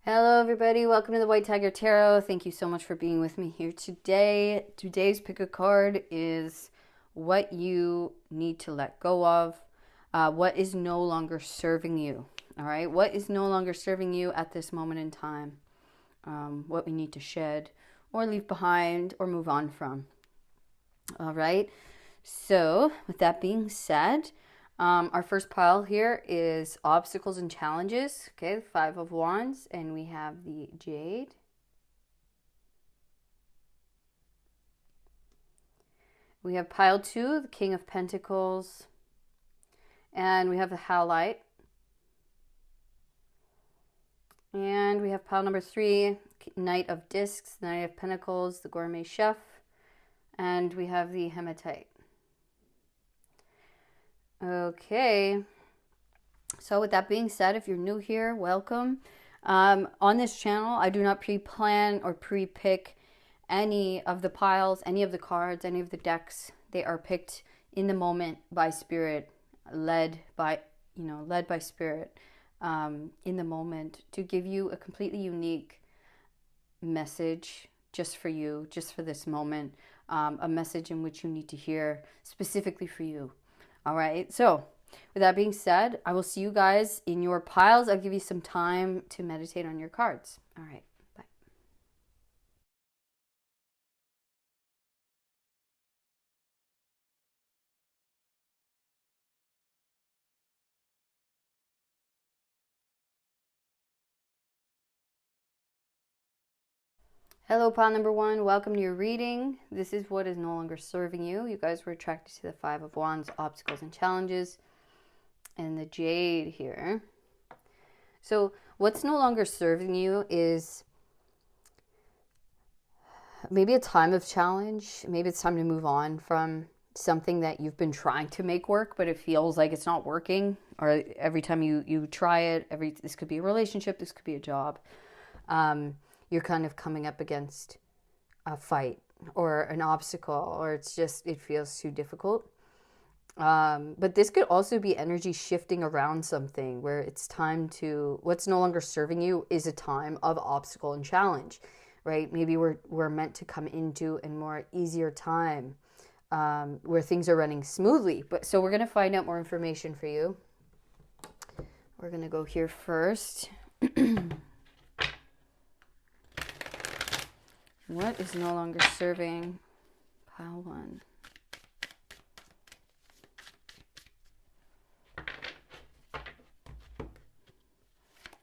Hello everybody, welcome to the White Tiger Tarot. Thank you so much for being with me here today. Today's pick a card is what you need to let go of, what is no longer serving you, all right? What is no longer serving you at this moment in time, what we need to shed or leave behind or move on from, all right? So with that being said, our first pile here is obstacles and challenges. Okay, the Five of Wands, and we have the Jade. We have pile 2, the King of Pentacles, and we have the Howlite. And we have pile number 3, Knight of Discs, Knight of Pentacles, the Gourmet Chef, and we have the Hematite. Okay, so with that being said, if you're new here, welcome. On this channel, I do not pre-plan or pre-pick any of the piles, any of the cards, any of the decks. They are picked in the moment by spirit, led by spirit, in the moment, to give you a completely unique message just for you, just for this moment, a message in which you need to hear specifically for you. All right, so with that being said, I will see you guys in your piles. I'll give you some time to meditate on your cards. All right, bye. Hello, pile number 1. Welcome to your reading. This is what is no longer serving you. You guys were attracted to the Five of Wands, obstacles and challenges, and the Jade here. So what's no longer serving you is maybe a time of challenge. Maybe it's time to move on from something that you've been trying to make work, but it feels like it's not working. Or every time you try it, this could be a relationship, this could be a job. You're kind of coming up against a fight or an obstacle, or it feels too difficult. But this could also be energy shifting around something where it's time to, what's no longer serving you is a time of obstacle and challenge, right? Maybe we're meant to come into a more easier time where things are running smoothly. But so we're going to find out more information for you. We're going to go here first. What is no longer serving? Pile 1.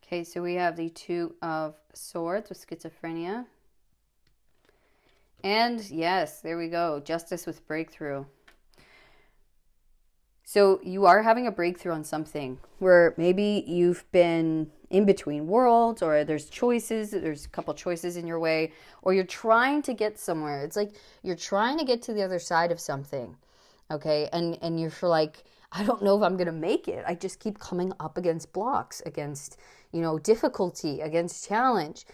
Okay, so we have the Two of Swords with schizophrenia. And yes, there we go. Justice with breakthrough. So you are having a breakthrough on something where maybe you've been in between worlds, or there's a couple choices in your way, or you're trying to get somewhere. It's like you're trying to get to the other side of something, okay? And you're like, I don't know if I'm going to make it. I just keep coming up against blocks, against, difficulty, against challenge.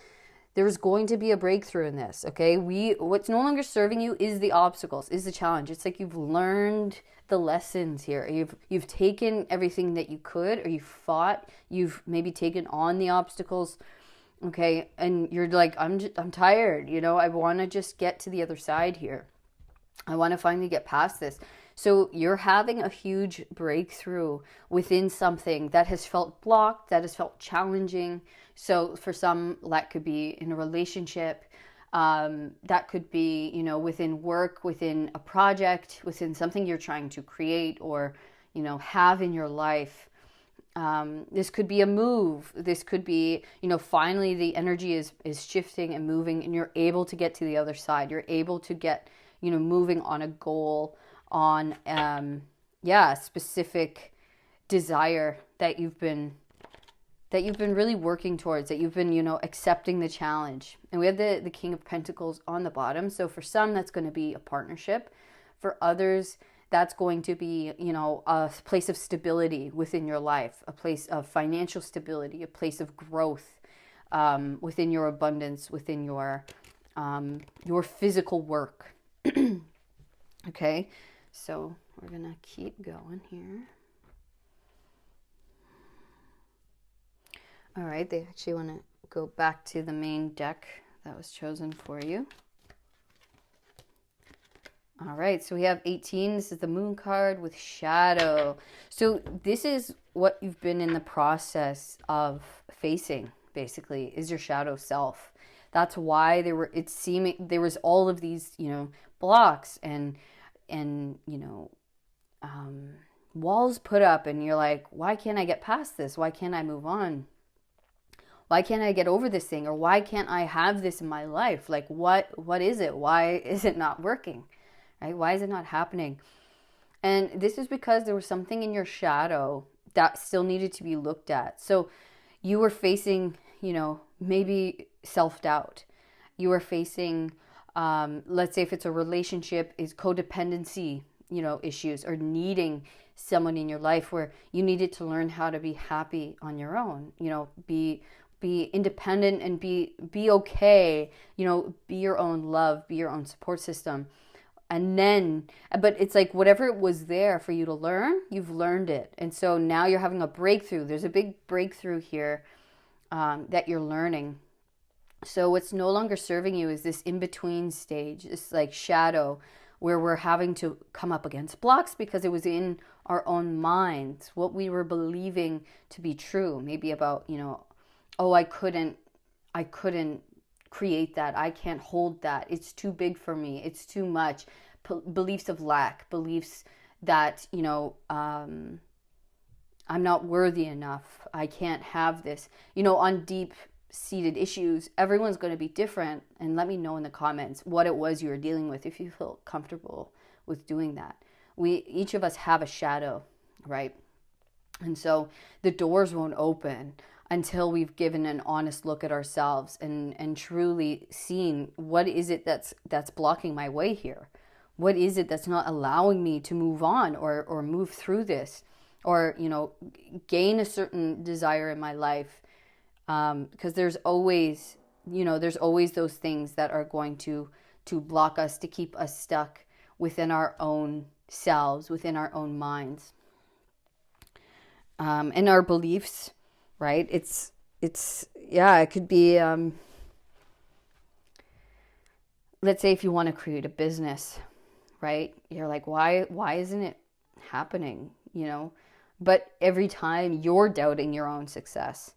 There's going to be a breakthrough in this, okay? What's no longer serving you is the obstacles, is the challenge. It's like you've learned the lessons here. You've taken everything that you could, or you've maybe taken on the obstacles, okay? And you're like, I'm tired, I want to just get to the other side here. I want to finally get past this. So you're having a huge breakthrough within something that has felt blocked, that has felt challenging. So for some, that could be in a relationship, that could be, within work, within a project, within something you're trying to create or, have in your life. This could be a move. This could be, finally the energy is shifting and moving, and you're able to get to the other side. You're able to get, moving on a goal, on specific desire that you've been really working towards, that you've been accepting the challenge. And we have the King of Pentacles on the bottom. So for some, that's going to be a partnership. For others, that's going to be a place of stability within your life, a place of financial stability, a place of growth within your abundance, within your physical work. Okay, so we're gonna keep going here. All right, they actually want to go back to the main deck that was chosen for you. All right, so we have 18. This is the Moon card with shadow. So this is what you've been in the process of facing, basically, is your shadow self. That's why there was all of these, you know, blocks and you know, walls put up, and you're like, why can't I get past this? Why can't I move on? Why can't I get over this thing? Or why can't I have this in my life? Like, what is it? Why is it not working? Right? Why is it not happening? And this is because there was something in your shadow that still needed to be looked at. So you were facing, you know, maybe self-doubt. You were facing, let's say if it's a relationship, is codependency, you know, issues, or needing someone in your life where you needed to learn how to be happy on your own, you know, be independent and be okay, you know, be your own love, be your own support system. And then, but it's like whatever it was there for you to learn, you've learned it. And so now you're having a breakthrough. There's a big breakthrough here that you're learning. So what's no longer serving you is this in-between stage, this like shadow, where we're having to come up against blocks because it was in our own minds, what we were believing to be true. Maybe about, you know, oh, I couldn't create that. I can't hold that. It's too big for me. It's too much. Beliefs of lack, beliefs that, you know, I'm not worthy enough. I can't have this. You know, on deep-seated issues, everyone's going to be different. And let me know in the comments what it was you were dealing with if you feel comfortable with doing that. Each of us have a shadow, right? And so the doors won't open until we've given an honest look at ourselves and truly seen what is it that's blocking my way here. What is it that's not allowing me to move on or move through this, or, you know, gain a certain desire in my life? Because there's always, you know, there's always those things that are going to block us, to keep us stuck within our own selves, within our own minds, and our beliefs, right? It's yeah, it could be, let's say if you want to create a business, right? You're like, why isn't it happening? You know, but every time you're doubting your own success,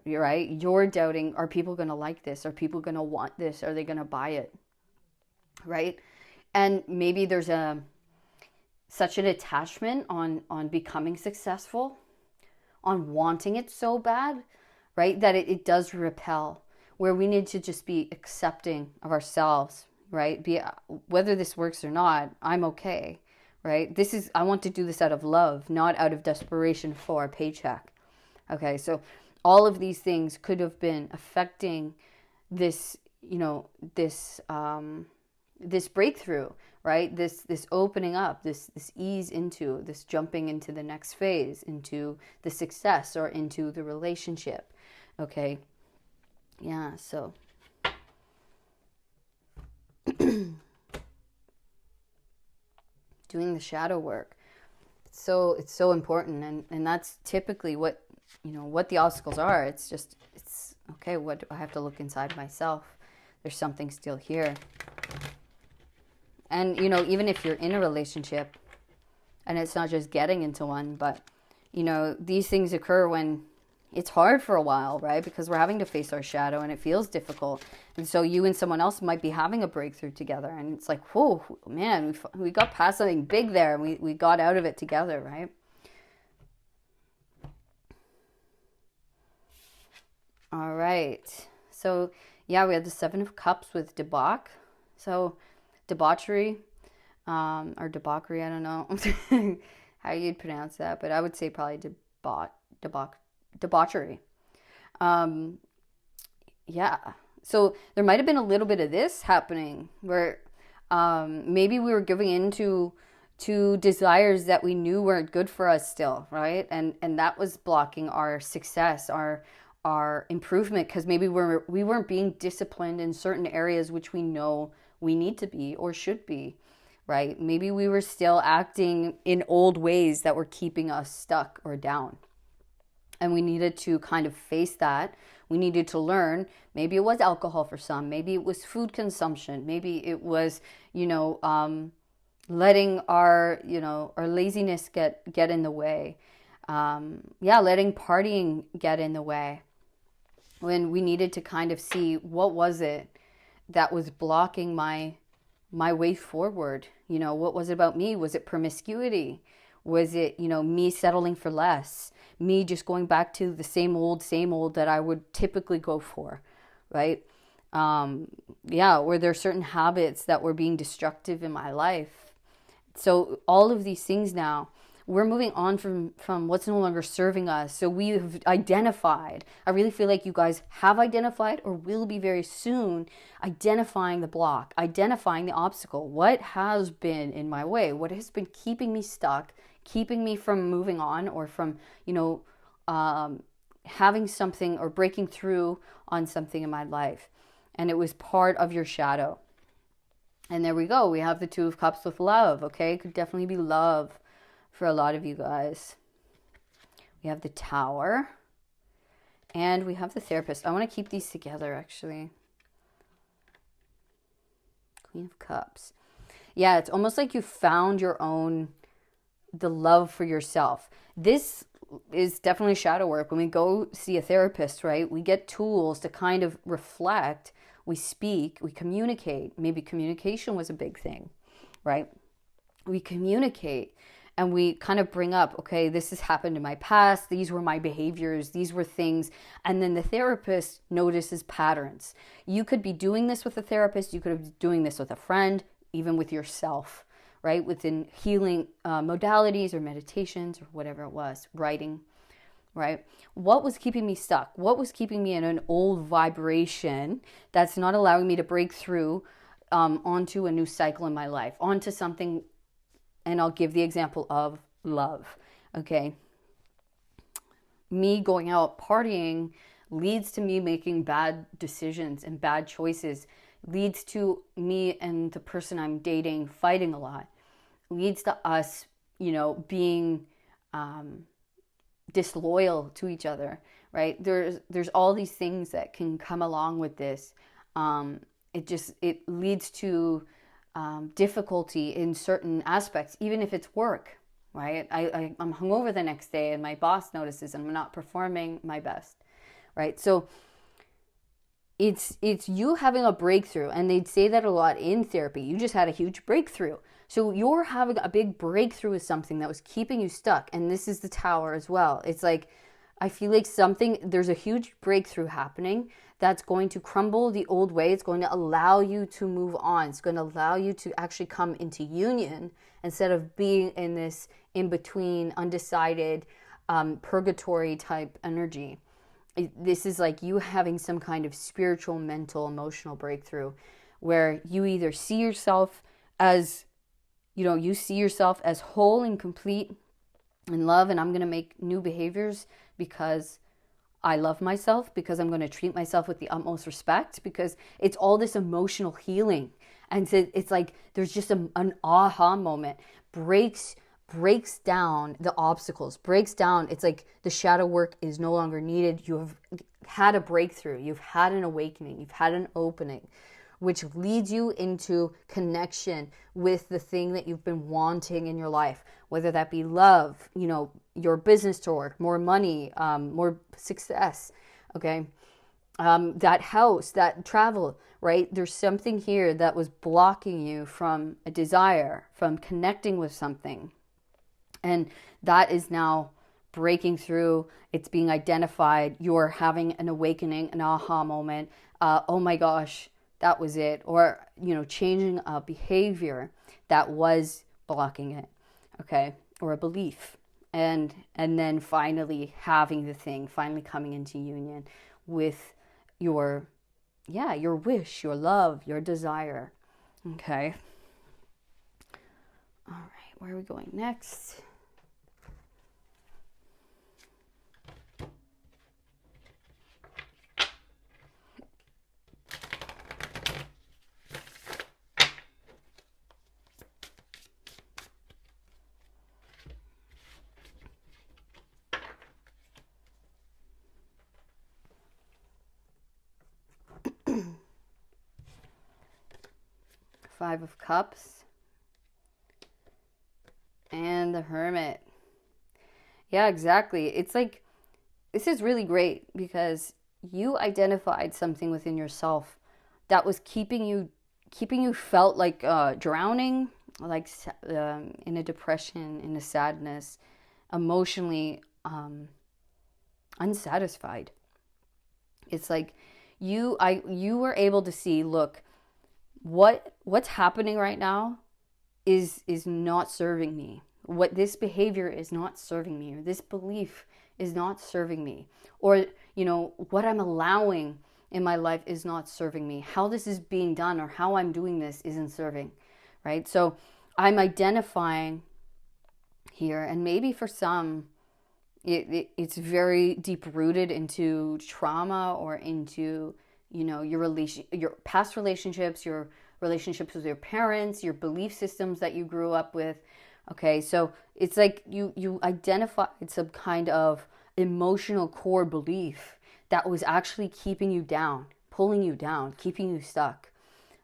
right? You're doubting, are people going to like this? Are people going to want this? Are they going to buy it? Right? And maybe there's such an attachment on becoming successful, on wanting it so bad, right? That it does repel, where we need to just be accepting of ourselves, right? Whether this works or not, I'm okay, right? I want to do this out of love, not out of desperation for a paycheck. Okay, so all of these things could have been affecting this, you know, this breakthrough, right? This opening up, this ease into, this jumping into the next phase, into the success or into the relationship. Okay. Yeah. So doing the shadow work. It's so important. And that's typically what, you know, what the obstacles are. It's okay. What do I have to look inside myself? There's something still here. And, you know, even if you're in a relationship, and it's not just getting into one, but, you know, these things occur when it's hard for a while, right? Because we're having to face our shadow and it feels difficult. And so you and someone else might be having a breakthrough together. And it's like, whoa, man, we got past something big there. And we got out of it together, right? All right. So, yeah, we had the Seven of Cups with debauch. So, debauchery, or debauchery, I don't know how you'd pronounce that, but I would say probably debauchery. Yeah. So there might have been a little bit of this happening where maybe we were giving in to desires that we knew weren't good for us still, right? And that was blocking our success, our improvement, because maybe we weren't being disciplined in certain areas which we know we need to be or should be, right? Maybe we were still acting in old ways that were keeping us stuck or down. And we needed to kind of face that We needed to learn. Maybe it was alcohol for some. Maybe it was food consumption. Maybe it was, letting our, our laziness get in the way. Letting partying get in the way. When we needed to kind of see what was it that was blocking my way forward. What was it about me? Was it promiscuity? Was it, me settling for less? Me just going back to the same old that I would typically go for, right? Were there certain habits that were being destructive in my life? So all of these things now, we're moving on from what's no longer serving us. So we have identified, I really feel like you guys have identified or will be very soon identifying the block, identifying the obstacle. What has been in my way? What has been keeping me stuck, keeping me from moving on or from, having something or breaking through on something in my life. And it was part of your shadow. And there we go. We have the Two of Cups with love, okay? It could definitely be love for a lot of you guys. We have the Tower. And we have the Therapist. I want to keep these together, actually. Queen of Cups. Yeah, it's almost like you found your own, the love for yourself. This is definitely shadow work. When we go see a therapist, right, we get tools to kind of reflect. We speak, we communicate. Maybe communication was a big thing, right? We communicate and we kind of bring up, okay, this has happened in my past. These were my behaviors. These were things. And then the therapist notices patterns. You could be doing this with a therapist. You could be doing this with a friend, even with yourself, right? Within healing modalities or meditations or whatever it was, writing, right? What was keeping me stuck? What was keeping me in an old vibration that's not allowing me to break through onto a new cycle in my life, onto something? And I'll give the example of love, okay? Me going out partying leads to me making bad decisions and bad choices, leads to me and the person I'm dating fighting a lot, leads to us, being disloyal to each other, right? There's all these things that can come along with this. It leads to difficulty in certain aspects, even if it's work, right? I'm hungover the next day and my boss notices I'm not performing my best, right? So it's you having a breakthrough, and they'd say that a lot in therapy. You just had a huge breakthrough. So you're having a big breakthrough with something that was keeping you stuck. And this is the Tower as well. It's like, I feel like there's a huge breakthrough happening that's going to crumble the old way. It's going to allow you to move on. It's going to allow you to actually come into union instead of being in this in-between, undecided, purgatory type energy. This is like you having some kind of spiritual, mental, emotional breakthrough where you either see yourself as, you see yourself as whole and complete in love, and I'm going to make new behaviors because I love myself, because I'm going to treat myself with the utmost respect, because it's all this emotional healing. And so it's like there's just an aha moment, breaks down the obstacles, breaks down. It's like the shadow work is no longer needed. You have had a breakthrough. You've had an awakening. You've had an opening, which leads you into connection with the thing that you've been wanting in your life, whether that be love, your business to work, more money, more success, okay? That house, that travel, right? There's something here that was blocking you from a desire, from connecting with something. And that is now breaking through. It's being identified. You're having an awakening, an aha moment. Oh my gosh, that was it. Or, changing a behavior that was blocking it, okay? Or a belief. And then finally having the thing, finally coming into union with your wish, your love, your desire, okay? All right, where are we going next? Five of Cups. And the Hermit. Yeah, exactly. It's like, this is really great because you identified something within yourself that was keeping you felt like drowning, like in a depression, in a sadness, emotionally unsatisfied. It's like you were able to see, look, what's happening right now is not serving me. What this behavior is not serving me, or this belief is not serving me, or what I'm allowing in my life is not serving me. How this is being done or how I'm doing this isn't serving, right? So I'm identifying here, and maybe for some it's very deep rooted into trauma or into your past relationships, your relationships with your parents, your belief systems that you grew up with. Okay, so it's like you identified some kind of emotional core belief that was actually keeping you down, pulling you down, keeping you stuck.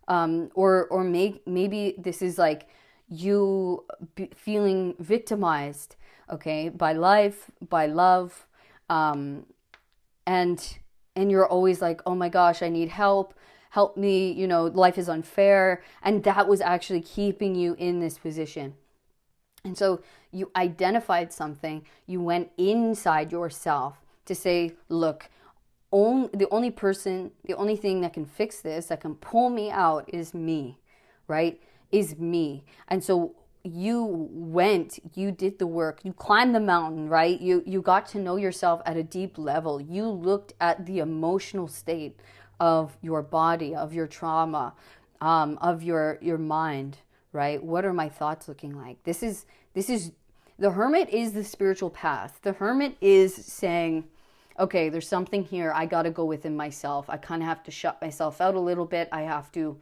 Or maybe this is like you feeling victimized, okay, by life, by love, and you're always like, oh my gosh, I need help me, life is unfair. And that was actually keeping you in this position. And so you identified something, you went inside yourself to say, look, the only thing that can fix this, that can pull me out is me, right? Is me. And so you did the work, you climbed the mountain, right? You got to know yourself at a deep level. You looked at the emotional state of your body, of your trauma, of your mind, right? What are my thoughts looking like? This is the Hermit is the spiritual path. The Hermit is saying, okay, there's something here. I got to go within myself. I kind of have to shut myself out a little bit. I have to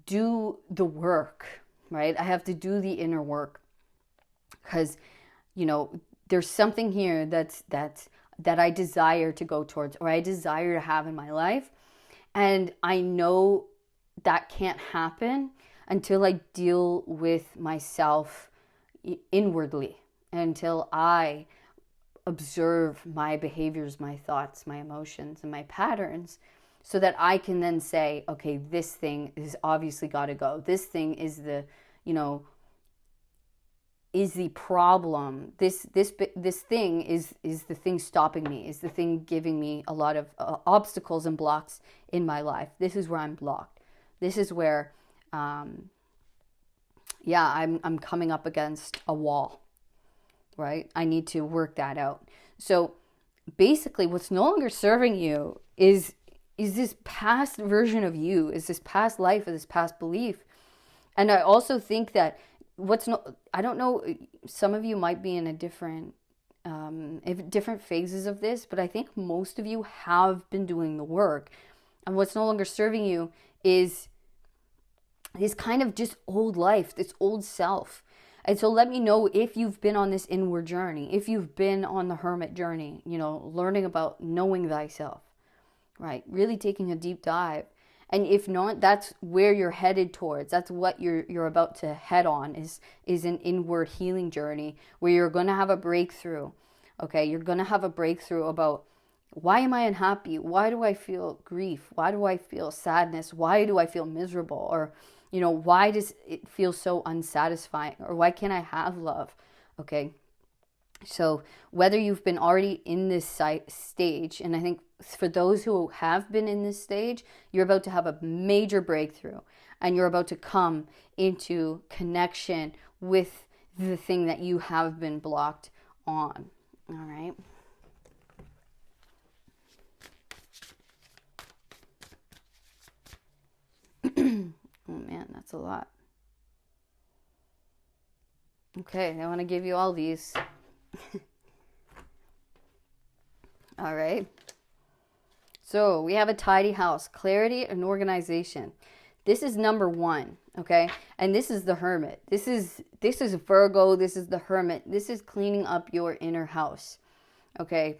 do the work, right? I have to do the inner work because, there's something here that I desire to go towards, or I desire to have in my life. And I know that can't happen until I deal with myself inwardly, until I observe my behaviors, my thoughts, my emotions, and my patterns, so that I can then say, okay, this thing is obviously got to go. This thing is the, is the problem. This thing is the thing stopping me, is the thing giving me a lot of obstacles and blocks in my life. This is where I'm blocked. This is where, I'm coming up against a wall, right? I need to work that out. So basically what's no longer serving you is this past version of you, is this past life, or this past belief. And I also think that I don't know, some of you might be in a different phases of this, but I think most of you have been doing the work. And what's no longer serving you is kind of just old life, this old self. And so let me know if you've been on this inward journey, if you've been on the Hermit journey, learning about knowing thyself, right? Really taking a deep dive. And if not, that's where you're headed towards. That's what you're about to head on, is an inward healing journey where you're going to have a breakthrough. Okay, you're going to have a breakthrough about, why am I unhappy? Why do I feel grief? Why do I feel sadness? Why do I feel miserable? Or, why does it feel so unsatisfying? Or why can't I have love? Okay, so whether you've been already in this stage, and I think for those who have been in this stage, you're about to have a major breakthrough, and you're about to come into connection with the thing that you have been blocked on. All right. Oh man, that's a lot. Okay, I want to give you all these. All right. So we have a tidy house, clarity and organization. This is number 1, okay? And this is the Hermit. This is Virgo. This is the Hermit. This is cleaning up your inner house, okay?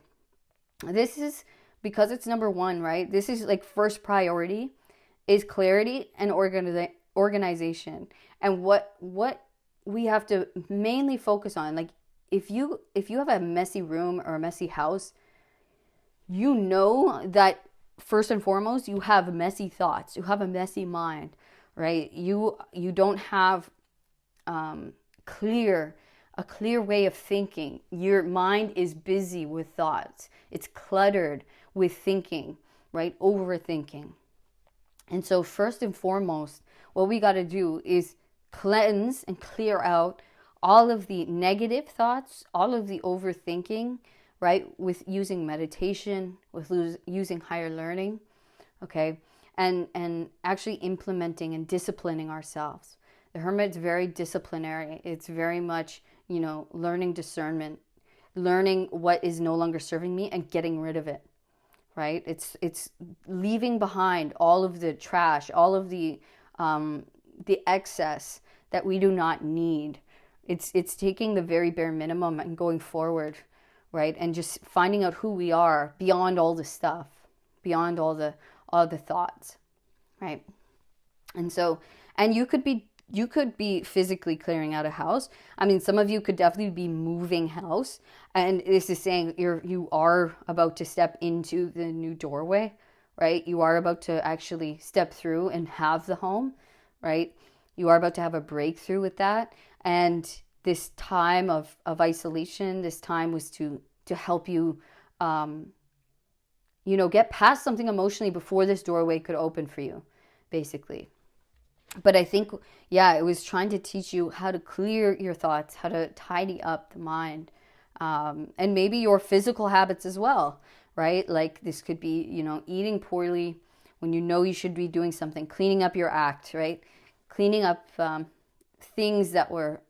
This is, because it's number 1, right? This is like first priority is clarity and organization. And what we have to mainly focus on, like if you have a messy room or a messy house, you know that first and foremost you have messy thoughts, you have a messy mind, right? You don't have a clear way of thinking. Your mind is busy with thoughts. It's cluttered with thinking, right? Overthinking. And so first and foremost, what we got to do is cleanse and clear out all of the negative thoughts, all of the overthinking, right? With using meditation, with using higher learning, okay? And actually implementing and disciplining ourselves. The Hermit's very disciplinary. It's very much, learning discernment, learning what is no longer serving me and getting rid of it. Right? It's leaving behind all of the trash, all of the excess that we do not need. It's taking the very bare minimum and going forward, right? And just finding out who we are beyond all the stuff, beyond all the thoughts, right? And so, and you could be physically clearing out a house. I mean, some of you could definitely be moving house. And this is saying you are about to step into the new doorway, right? You are about to actually step through and have the home, right? You are about to have a breakthrough with that. And this time of isolation, this time was to help you, get past something emotionally before this doorway could open for you, basically. But I think, it was trying to teach you how to clear your thoughts, how to tidy up the mind, and maybe your physical habits as well, right? Like this could be, eating poorly when you should be doing something, cleaning up your act, right? Cleaning up things that were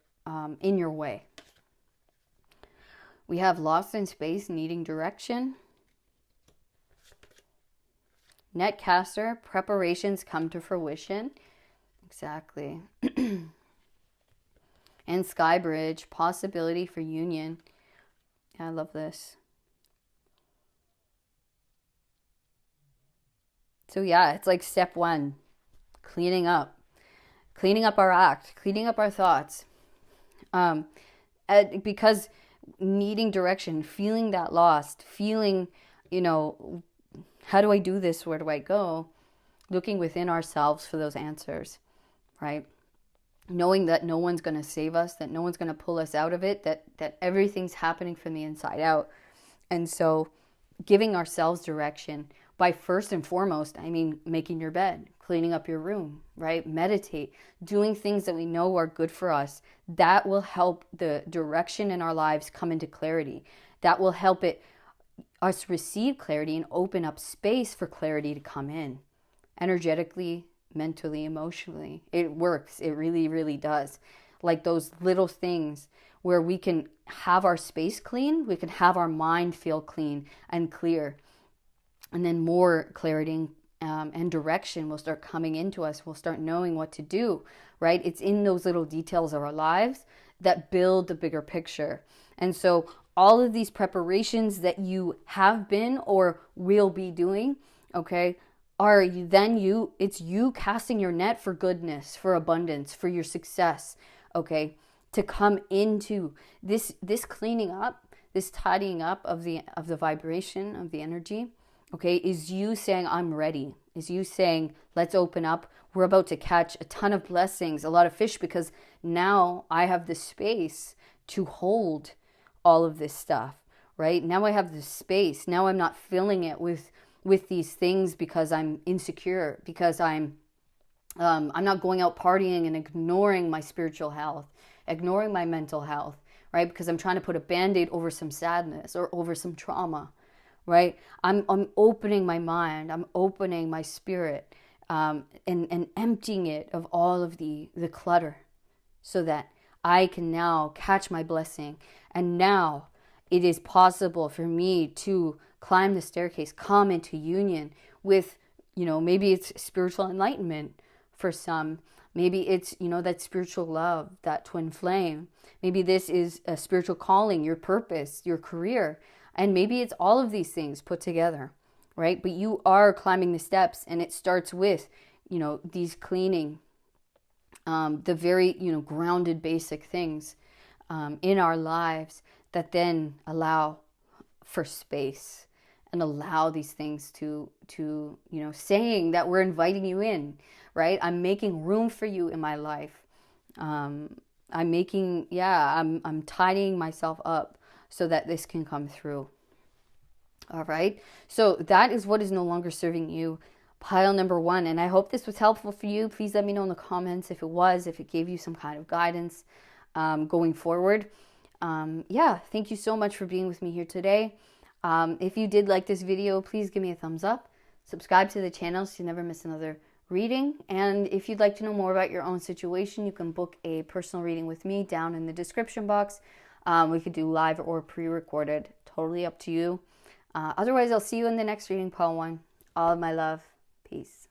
in your way. We have lost in space, needing direction. Netcaster, preparations come to fruition. Exactly. And Skybridge, possibility for union. Yeah, I love this. So it's like step one, cleaning up our act, cleaning up our thoughts. Because needing direction, feeling that lost, feeling, how do I do this? Where do I go? Looking within ourselves for those answers. Right? Knowing that no one's going to save us, that no one's going to pull us out of it, that everything's happening from the inside out. And so giving ourselves direction by first and foremost, making your bed, cleaning up your room, right? Meditate, doing things that we know are good for us. That will help the direction in our lives come into clarity. That will help us receive clarity and open up space for clarity to come in energetically, mentally, emotionally. It works. It really, really does. Like those little things where we can have our space clean, we can have our mind feel clean and clear. And then more clarity and direction will start coming into us. We'll start knowing what to do, right? It's in those little details of our lives that build the bigger picture. And so all of these preparations that you have been or will be doing, okay, it's you casting your net for goodness, for abundance, for your success, okay, to come into this cleaning up, this tidying up of the vibration, of the energy, okay, is you saying, I'm ready, is you saying, let's open up, we're about to catch a ton of blessings, a lot of fish, because now I have the space to hold all of this stuff, right? Now I have the space, now I'm not filling it with these things because I'm insecure, because I'm not going out partying and ignoring my spiritual health, ignoring my mental health, right? Because I'm trying to put a Band-Aid over some sadness or over some trauma, right? I'm opening my mind, I'm opening my spirit, and emptying it of all of the clutter so that I can now catch my blessing. And now it is possible for me to climb the staircase, come into union with, maybe it's spiritual enlightenment for some. Maybe it's, that spiritual love, that twin flame. Maybe this is a spiritual calling, your purpose, your career. And maybe it's all of these things put together, right? But you are climbing the steps, and it starts with, these cleaning the very, grounded basic things in our lives that then allow for space and allow these things to saying that we're inviting you in, right? I'm making room for you in my life. I'm tidying myself up so that this can come through. All right. So that is what is no longer serving you. Pile number 1. And I hope this was helpful for you. Please let me know in the comments if it was, if it gave you some kind of guidance going forward. Thank you so much for being with me here today. If you did like this video, please give me a thumbs up. Subscribe to the channel so you never miss another reading. And if you'd like to know more about your own situation, you can book a personal reading with me down in the description box. We could do live or pre-recorded. Totally up to you. Otherwise, I'll see you in the next reading, pile 1. All of my love. Peace.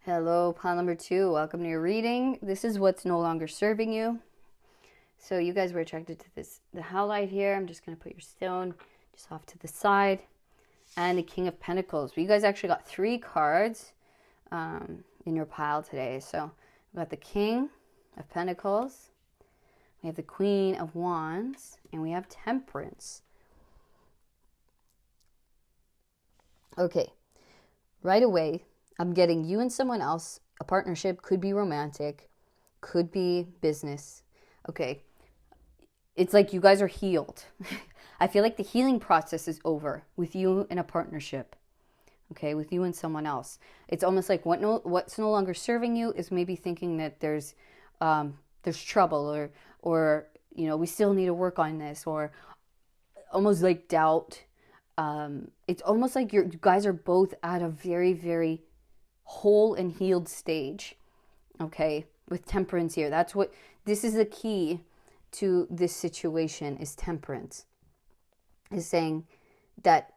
Hello, pile number 2. Welcome to your reading. This is what's no longer serving you. So you guys were attracted to the howlite here. I'm just going to put your stone just off to the side. And the King of Pentacles. You guys actually got 3 cards in your pile today. So we got the King of Pentacles. We have the Queen of Wands. And we have Temperance. Okay. Right away, I'm getting you and someone else. A partnership could be romantic. Could be business. Okay. It's like you guys are healed. I feel like the healing process is over with you in a partnership. Okay, with you and someone else. It's almost like what's no longer serving you is maybe thinking that there's trouble or we still need to work on this, or almost like doubt. It's almost like you guys are both at a very, very whole and healed stage. Okay, with Temperance here. This is the key to this situation, is Temperance. Is saying that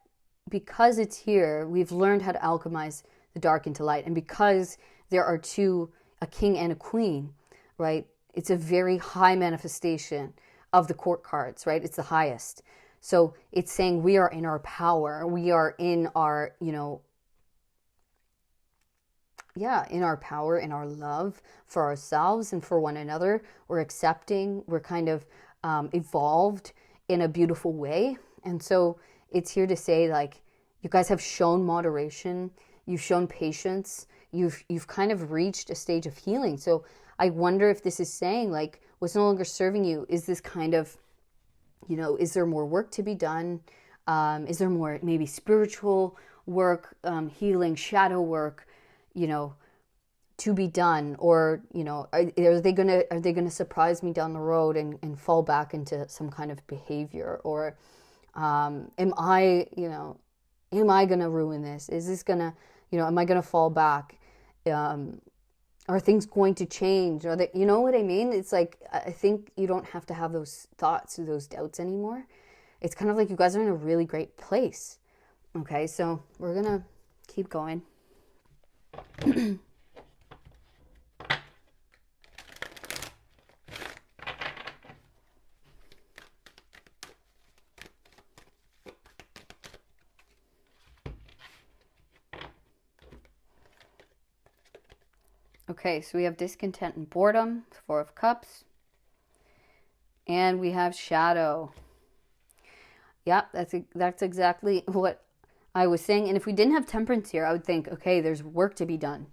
because it's here, we've learned how to alchemize the dark into light. And because there are 2, a king and a queen, right? It's a very high manifestation of the court cards, right? It's the highest. So it's saying we are in our power. We are in our, in our power, in our love for ourselves and for one another. We're accepting. We're kind of evolved in a beautiful way. And so it's here to say, like, you guys have shown moderation. You've shown patience. You've kind of reached a stage of healing. So I wonder if this is saying, like, what's no longer serving you is this kind of, is there more work to be done? Is there more maybe spiritual work, healing, shadow work, to be done? Or, are they gonna surprise me down the road and fall back into some kind of behavior? Or am I gonna ruin this? Is this gonna, am I gonna fall back? Are things going to change? Are they, you know what I mean? It's like, I think you don't have to have those thoughts or those doubts anymore. It's kind of like you guys are in a really great place. Okay, so we're gonna keep going. Okay, so we have discontent and boredom, 4 of Cups. And we have shadow. Yeah, that's exactly what I was saying. And if we didn't have Temperance here, I would think, okay, there's work to be done.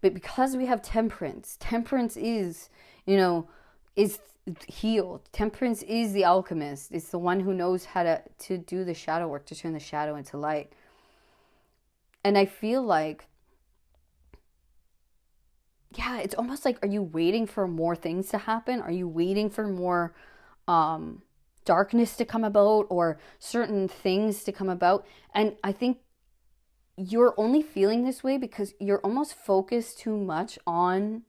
But because we have Temperance, Temperance is, is healed. Temperance is the alchemist. It's the one who knows how to do the shadow work, to turn the shadow into light. And I feel like, yeah, it's almost like, are you waiting for more things to happen? Are you waiting for more darkness to come about, or certain things to come about? And I think you're only feeling this way because you're almost focused too much on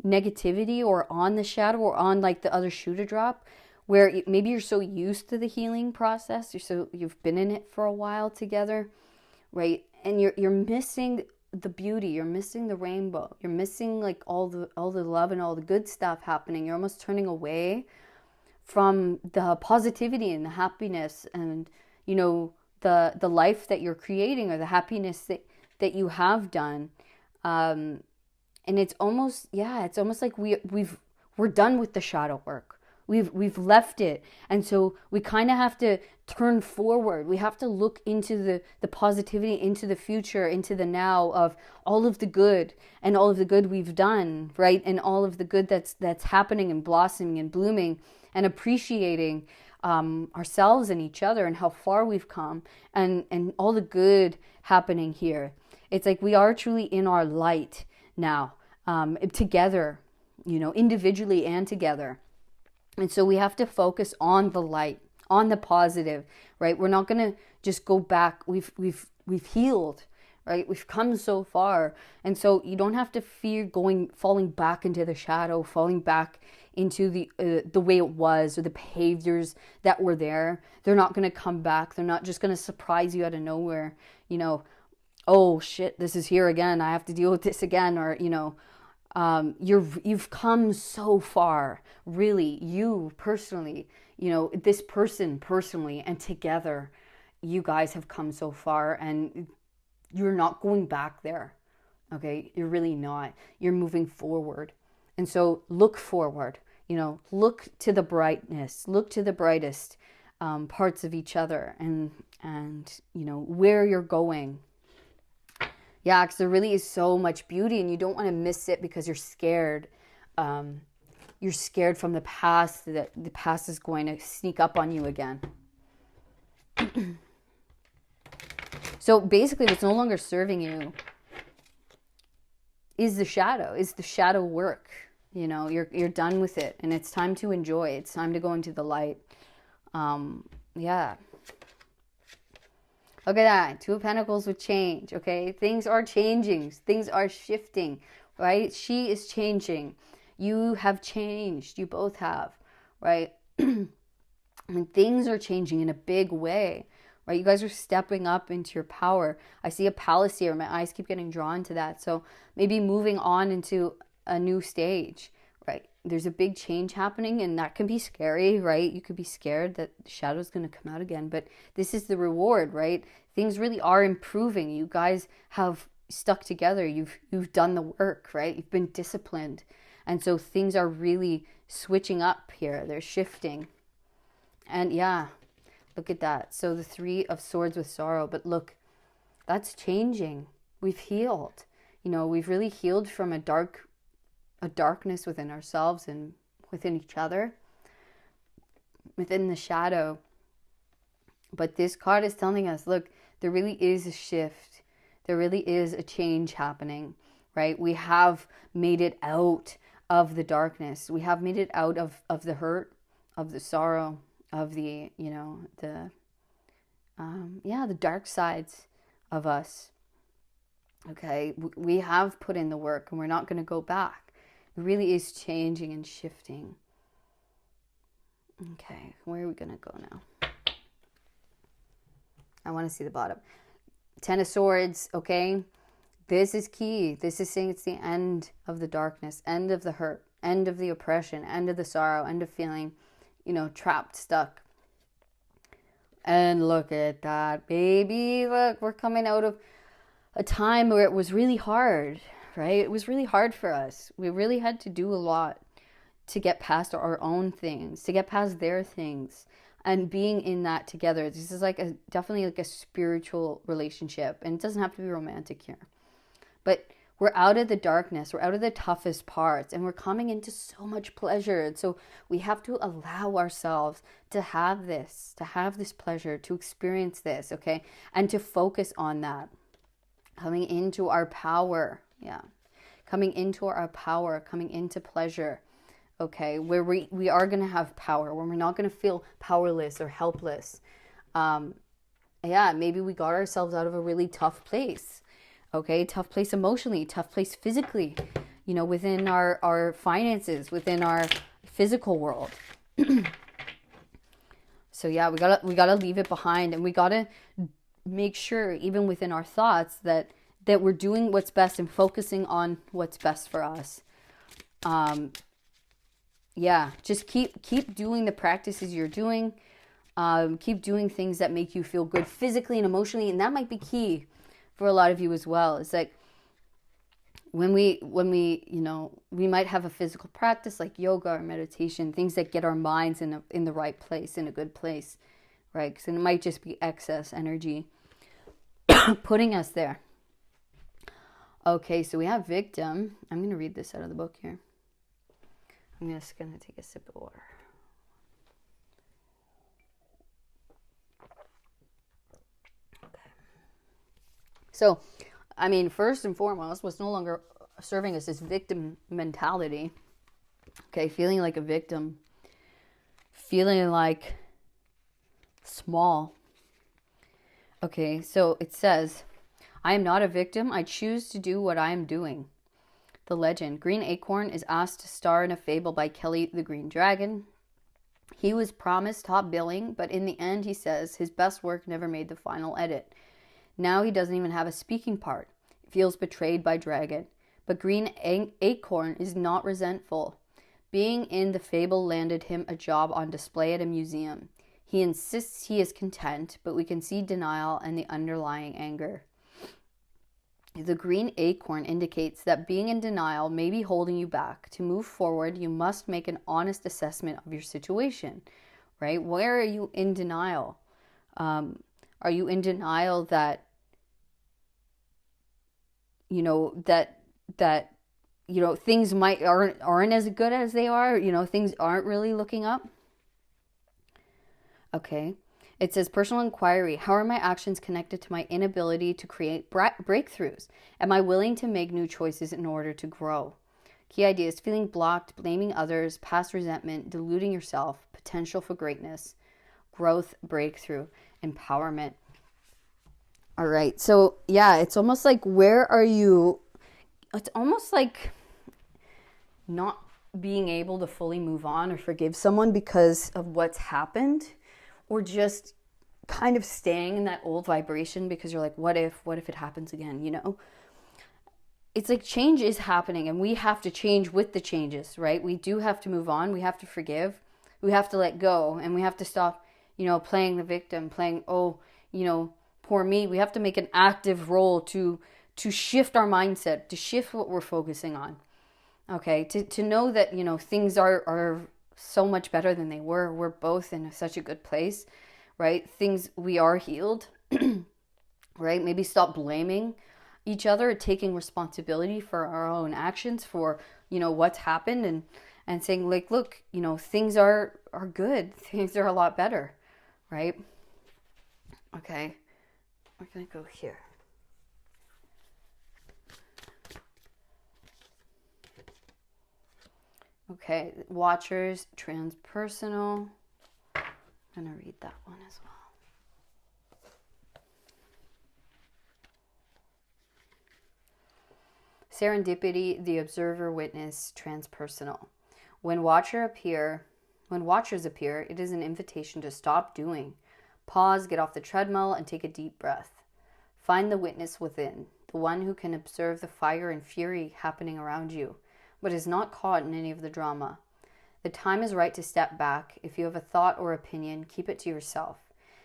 negativity or on the shadow or on like the other shoe to drop, where maybe you're so used to the healing process. You've been in it for a while together, right? And you're missing the beauty, you're missing the rainbow, you're missing like all the love and all the good stuff happening. You're almost turning away from the positivity and the happiness and the life that you're creating, or the happiness that you have done. And it's almost, yeah, it's almost like we're done with the shadow work. We've left it. And so we kind of have to turn forward. We have to look into the positivity, into the future, into the now of all of the good and all of the good we've done, right? And all of the good that's happening and blossoming and blooming, and appreciating ourselves and each other and how far we've come, and all the good happening here. It's like we are truly in our light now, together, individually and together. And so we have to focus on the light, on the positive, right? We're not going to just go back. We've healed, right? We've come so far. And so you don't have to fear falling back into the shadow, falling back into the way it was, or the behaviors that were there. They're not going to come back. They're not just going to surprise you out of nowhere. Oh shit, this is here again. I have to deal with this again. Or, you've come so far, really, you personally, this person personally, and together, you guys have come so far, and you're not going back there. Okay, you're really not. You're moving forward. And so look forward, look to the brightness, look to the brightest parts of each other, and where you're going. Yeah, because there really is so much beauty, and you don't want to miss it because you're scared. You're scared from the past, that the past is going to sneak up on you again. So basically, what's no longer serving you is the shadow work. You're done with it, and it's time to enjoy. It's time to go into the light. Yeah. Look at that. Two of Pentacles with change, okay? Things are changing. Things are shifting, right? She is changing. You have changed. You both have, right? And things are changing in a big way, right? You guys are stepping up into your power. I see a palace here. My eyes keep getting drawn to that. So maybe moving on into a new stage, right? There's a big change happening, and that can be scary, right? You could be scared that the shadow's going to come out again, but this is the reward, right? Things really are improving. You guys have stuck together. You've done the work, right? You've been disciplined. And so things are really switching up here. They're shifting. And yeah, look at that. So the Three of Swords with sorrow, but look, that's changing. We've healed. We've really healed from a darkness within ourselves and within each other, within the shadow. But this card is telling us, look, there really is a shift. There really is a change happening, right? We have made it out of the darkness. We have made it out of the hurt, of the sorrow, of the dark sides of us. Okay, we have put in the work, and we're not going to go back. It really is changing and shifting. Okay, where are we going to go now? I want to see the bottom. Ten of Swords, okay? This is key. This is saying it's the end of the darkness, end of the hurt, end of the oppression, end of the sorrow, end of feeling, trapped, stuck. And look at that, baby. Look, we're coming out of a time where it was really hard, right? It was really hard for us. We really had to do a lot to get past our own things, to get past their things, and being in that together. This is definitely like a spiritual relationship, and it doesn't have to be romantic here. But we're out of the darkness, we're out of the toughest parts, and we're coming into so much pleasure. And so we have to allow ourselves to have this pleasure, to experience this, okay? And to focus on that. Coming into our power, coming into our power, coming into pleasure, okay, where we are going to have power, where we're not going to feel powerless or helpless. Maybe we got ourselves out of a really tough place, okay, tough place emotionally, tough place physically, within our finances, within our physical world. So yeah, we gotta leave it behind, and we gotta make sure, even within our thoughts, that we're doing what's best and focusing on what's best for us. Just keep doing the practices you're doing. Keep doing things that make you feel good physically and emotionally, and that might be key for a lot of you as well. It's like when we, we might have a physical practice like yoga or meditation, things that get our minds in the right place, in a good place, right? Because it might just be excess energy putting us there. Okay, so we have victim. I'm going to read this out of the book here. I'm just going to take a sip of water. Okay. So, I mean, first and foremost, what's no longer serving us is victim mentality. Okay, feeling like a victim. Feeling like small. Okay, so it says, I am not a victim. I choose to do what I am doing. The legend. Green Acorn is asked to star in a fable by Kelly the Green Dragon. He was promised top billing, but in the end, he says his best work never made the final edit. Now he doesn't even have a speaking part. He feels betrayed by Dragon. But Green Acorn is not resentful. Being in the fable landed him a job on display at a museum. He insists he is content, but we can see denial and the underlying anger. The green acorn indicates that being in denial may be holding you back. To move forward, you must make an honest assessment of your situation, right? Where are you in denial? Are you in denial that, things aren't as good as they are? Things aren't really looking up. Okay. It says personal inquiry. How are my actions connected to my inability to create breakthroughs? Am I willing to make new choices in order to grow? Key ideas: feeling blocked, blaming others, past resentment, deluding yourself, potential for greatness, growth, breakthrough, empowerment. All right. So yeah, it's almost like, where are you? It's almost like not being able to fully move on or forgive someone because of what's happened. Or just kind of staying in that old vibration because you're like, what if it happens again, It's like change is happening and we have to change with the changes, right? We do have to move on. We have to forgive. We have to let go, and we have to stop, playing the victim, playing, poor me. We have to make an active role to shift our mindset, to shift what we're focusing on. Okay, to know that, things are so much better than they were. We're both in such a good place, right? We are healed, right? Maybe stop blaming each other, taking responsibility for our own actions, for, what's happened, and saying like, look, things are good. Things are a lot better, right? Okay. We're going to go here. Okay, Watchers, transpersonal. I'm going to read that one as well. Serendipity, the observer, witness, transpersonal. When watchers appear, it is an invitation to stop doing. Pause, get off the treadmill, and take a deep breath. Find the witness within, the one who can observe the fire and fury happening around you, but is not caught in any of the drama. The time is right to step back. If you have a thought or opinion, keep it to yourself.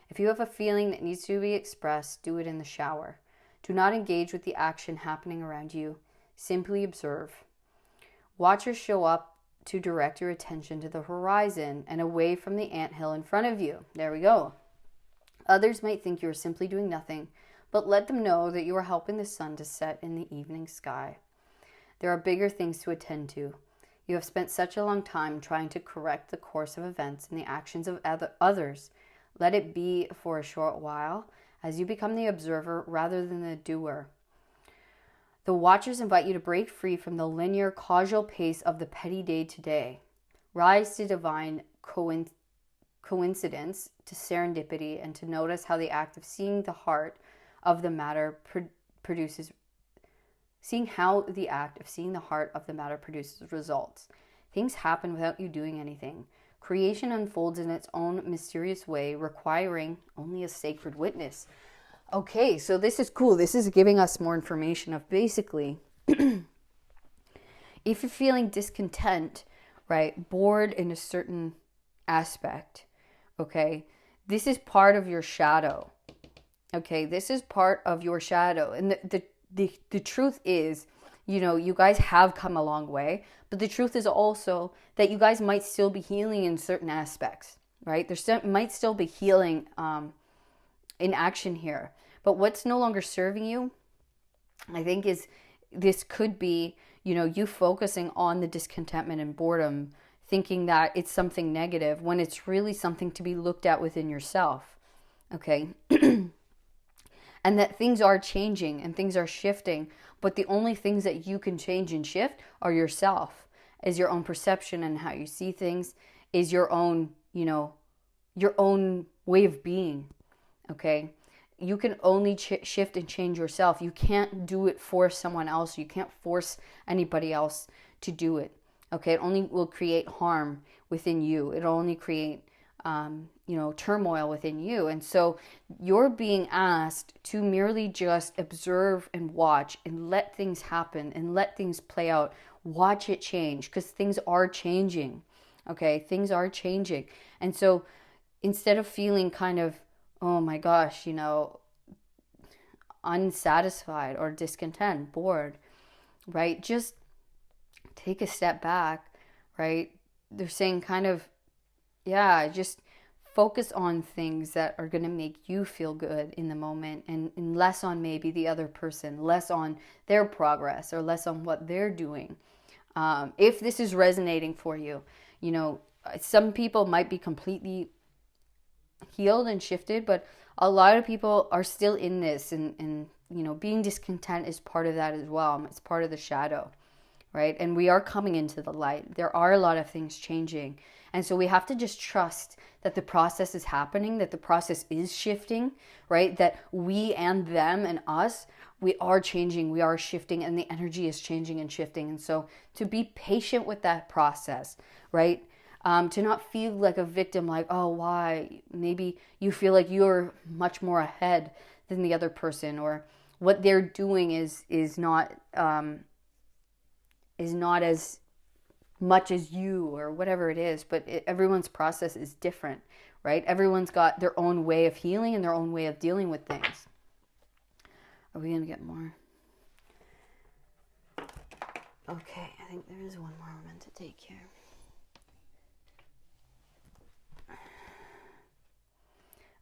If you have a feeling that needs to be expressed, do it in the shower. Do not engage with the action happening around you. Simply observe. Watchers show up to direct your attention to the horizon and away from the anthill in front of you. There we go. Others might think you are simply doing nothing, but let them know that you are helping the sun to set in the evening sky. There are bigger things to attend to. You have spent such a long time trying to correct the course of events and the actions of others. Let it be for a short while as you become the observer rather than the doer. The watchers invite you to break free from the linear, causal pace of the petty day-to-day. Rise to divine coincidence, to serendipity, and to notice how the act of seeing the heart of the matter produces results. Things happen without you doing anything. Creation unfolds in its own mysterious way, requiring only a sacred witness. Okay, so this is cool. This is giving us more information of basically, if you're feeling discontent, right, bored in a certain aspect, okay, this is part of your shadow. Okay, this is part of your shadow. And the truth is, you know, you guys have come a long way, but the truth is also that you guys might still be healing in certain aspects, right? Might still be healing in action here. But what's no longer serving you, I think, is this could be, you know, you focusing on the discontentment and boredom, thinking that it's something negative when it's really something to be looked at within yourself, okay? And that things are changing and things are shifting, but the only things that you can change and shift are yourself, is your own perception and how you see things, is your own, you know, your own way of being, okay? You can only shift and change yourself. You can't do it for someone else. You can't force anybody else to do it, okay? It only will create harm within you. It'll only create you know, turmoil within you. And so you're being asked to merely just observe and watch and let things happen and let things play out. Watch it change, because things are changing, okay? Things are changing. And so instead of feeling kind of, oh my gosh, you know, unsatisfied or discontent, bored, right? Just take a step back, right? They're saying kind of, yeah, just focus on things that are going to make you feel good in the moment, and less on maybe the other person, less on their progress, or less on what they're doing. If this is resonating for you, you know, some people might be completely healed and shifted, but a lot of people are still in this, and you know, being discontent is part of that as well. It's part of the shadow, right? And we are coming into the light. There are a lot of things changing. And so we have to just trust that the process is happening, that the process is shifting, right? That we and them and us, we are changing, we are shifting, and the energy is changing and shifting. And so to be patient with that process, right? To not feel like a victim, like, oh, why? Maybe you feel like you're much more ahead than the other person, or what they're doing is not as much as you, or whatever it is. But everyone's process is different, right? Everyone's got their own way of healing and their own way of dealing with things. Are we going to get more? Okay, I think there is one more we're meant to take here.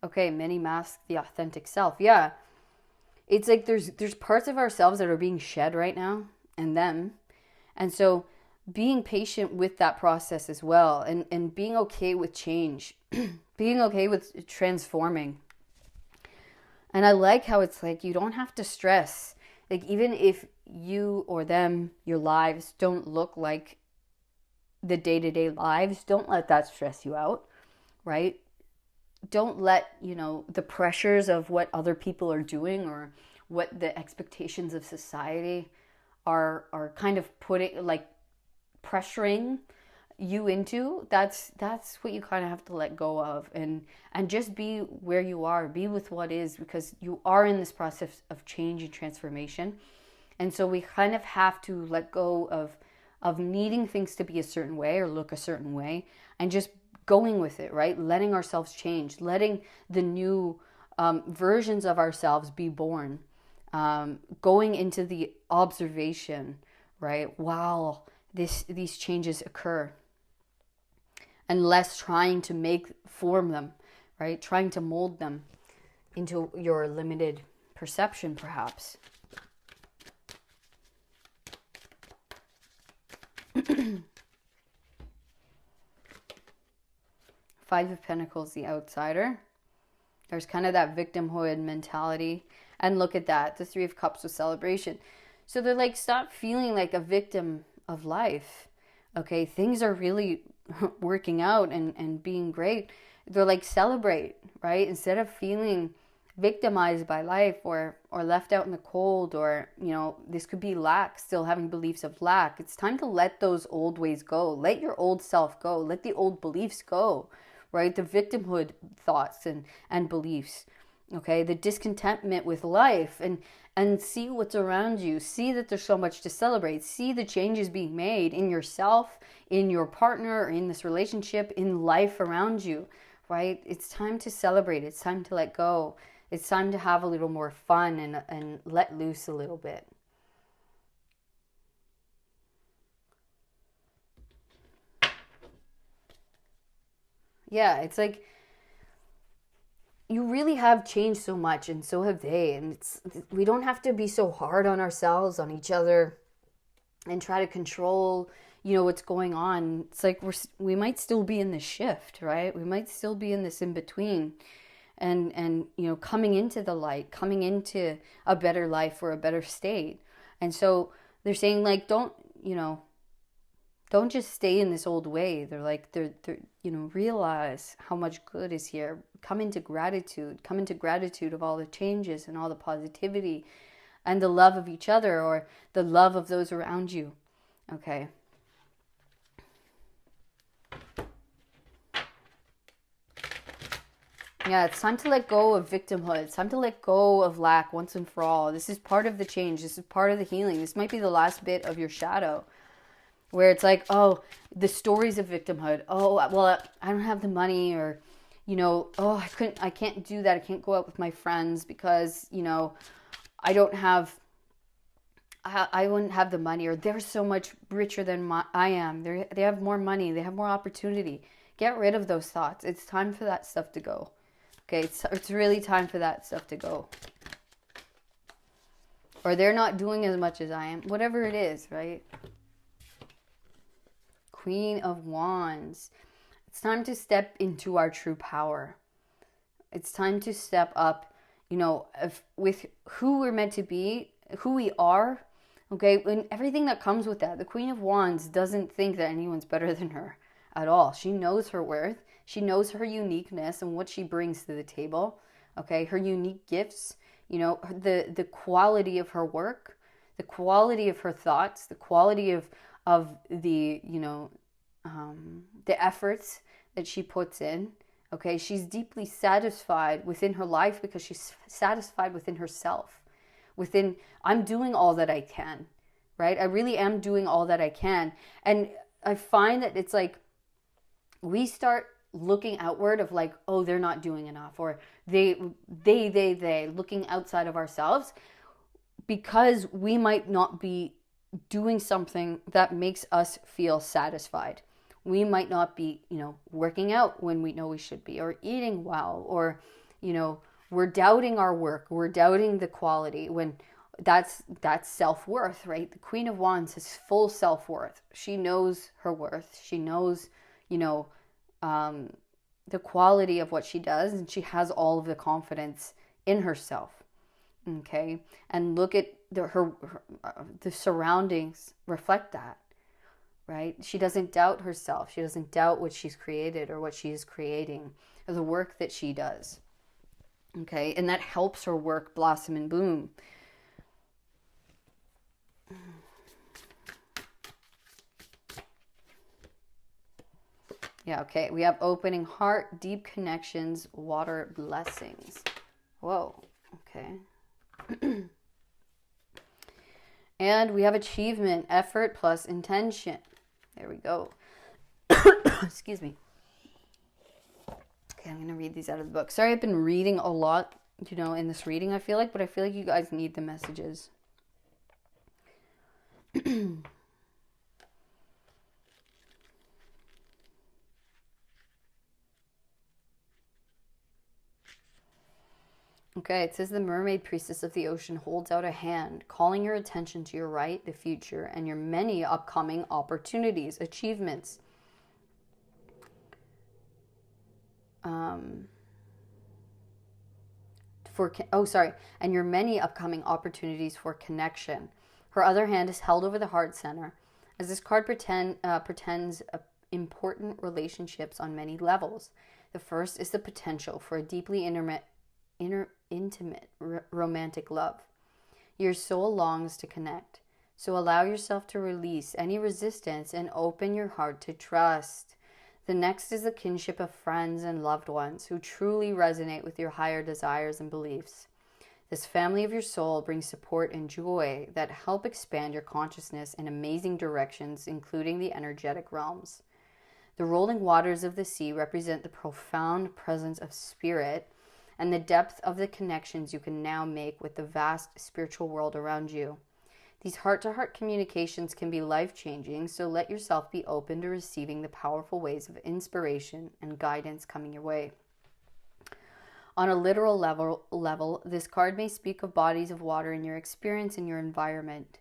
Okay, many mask the authentic self. Yeah, it's like there's parts of ourselves that are being shed right now, and them. And so being patient with that process as well, and being okay with change, being okay with transforming. And I like how it's like, you don't have to stress. Like, even if you or them, your lives don't look like the day-to-day lives, don't let that stress you out, right? Don't let, you know, the pressures of what other people are doing, or what the expectations of society are kind of putting, like, pressuring you into. That's what you kind of have to let go of, and just be where you are, be with what is, because you are in this process of change and transformation. And so we kind of have to let go of needing things to be a certain way or look a certain way, and just going with it, right? Letting ourselves change, letting the new versions of ourselves be born, going into the observation, right? Wow, these changes occur, and less trying to form them, right? Trying to mold them into your limited perception, perhaps. Five of Pentacles, the outsider. There's kind of that victimhood mentality. And look at that, the Three of Cups with celebration. So they're like, stop feeling like a victim of life. Okay, things are really working out and being great. They're like, celebrate, right? Instead of feeling victimized by life, or left out in the cold, or, you know, this could be lack, still having beliefs of lack. It's time to let those old ways go. Let your old self go. Let the old beliefs go, right? The victimhood thoughts and beliefs. Okay, the discontentment with life, and see what's around you. See that there's so much to celebrate. See the changes being made in yourself, in your partner, or in this relationship, in life around you, right? It's time to celebrate. It's time to let go. It's time to have a little more fun and let loose a little bit. Yeah, it's like you really have changed so much, and so have they. And we don't have to be so hard on ourselves, on each other, and try to control, what's going on. It's like we might still be in this shift, right? We might still be in this in between, and coming into the light, coming into a better life or a better state. And so they're saying, like, don't just stay in this old way. They're like, realize how much good is here. Come into gratitude of all the changes and all the positivity and the love of each other, or the love of those around you. Okay. Yeah, it's time to let go of victimhood. It's time to let go of lack once and for all. This is part of the change. This is part of the healing. This might be the last bit of your shadow, where it's like, oh, the stories of victimhood. Oh, well, I don't have the money, or, oh, I can't do that. I can't go out with my friends because, I don't have, I wouldn't have the money, or they're so much richer than I am. They have more money. They have more opportunity. Get rid of those thoughts. It's time for that stuff to go. Okay, it's really time for that stuff to go. Or they're not doing as much as I am. Whatever it is, right? Queen of Wands. It's time to step into our true power. It's time to step up, with who we're meant to be, who we are. Okay, and everything that comes with that. The Queen of Wands doesn't think that anyone's better than her at all. She knows her worth. She knows her uniqueness and what she brings to the table. Okay, her unique gifts, the quality of her work, the quality of her thoughts, the quality of the, the efforts that she puts in. Okay, she's deeply satisfied within her life because she's satisfied within herself. I'm doing all that I can, right? I really am doing all that I can. And I find that it's like we start looking outward of like, oh, they're not doing enough, or they looking outside of ourselves, because we might not be doing something that makes us feel satisfied. We might not be, working out when we know we should be, or eating well, or, we're doubting our work. We're doubting the quality, when that's self-worth, right? The Queen of Wands has full self-worth. She knows her worth. She knows, the quality of what she does, and she has all of the confidence in herself. Okay, and look at the surroundings reflect that, right? She doesn't doubt herself. She doesn't doubt what she's created or what she is creating, or the work that she does. Okay, and that helps her work blossom and bloom. Yeah, okay. We have opening heart, deep connections, water blessings. Whoa, okay. And we have achievement, effort plus intention. There we go. Excuse me. Okay, I'm going to read these out of the book. Sorry, I've been reading a lot, in this reading, I feel like, but I feel like you guys need the messages. Okay, it says the mermaid priestess of the ocean holds out a hand, calling your attention to your right, the future, and your many upcoming opportunities, achievements. And your many upcoming opportunities for connection. Her other hand is held over the heart center, as this card pretends important relationships on many levels. The first is the potential for a deeply intimate romantic love. Your soul longs to connect, so allow yourself to release any resistance and open your heart to trust. The next is the kinship of friends and loved ones who truly resonate with your higher desires and beliefs. This family of your soul brings support and joy that help expand your consciousness in amazing directions, including the energetic realms. The rolling waters of the sea represent the profound presence of spirit and the depth of the connections you can now make with the vast spiritual world around you. These heart-to-heart communications can be life-changing, so let yourself be open to receiving the powerful waves of inspiration and guidance coming your way. On a literal level, this card may speak of bodies of water in your experience in your environment.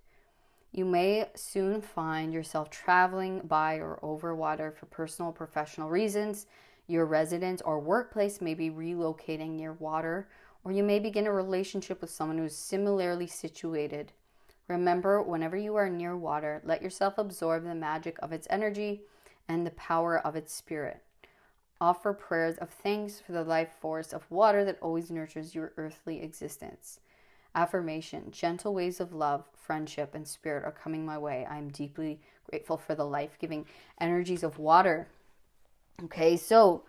You may soon find yourself traveling by or over water for personal or professional reasons. Your residence or workplace may be relocating near water, or you may begin a relationship with someone who is similarly situated. Remember, whenever you are near water, let yourself absorb the magic of its energy and the power of its spirit. Offer prayers of thanks for the life force of water that always nurtures your earthly existence. Affirmation: gentle waves of love, friendship, and spirit are coming my way. I am deeply grateful for the life-giving energies of water. Okay, so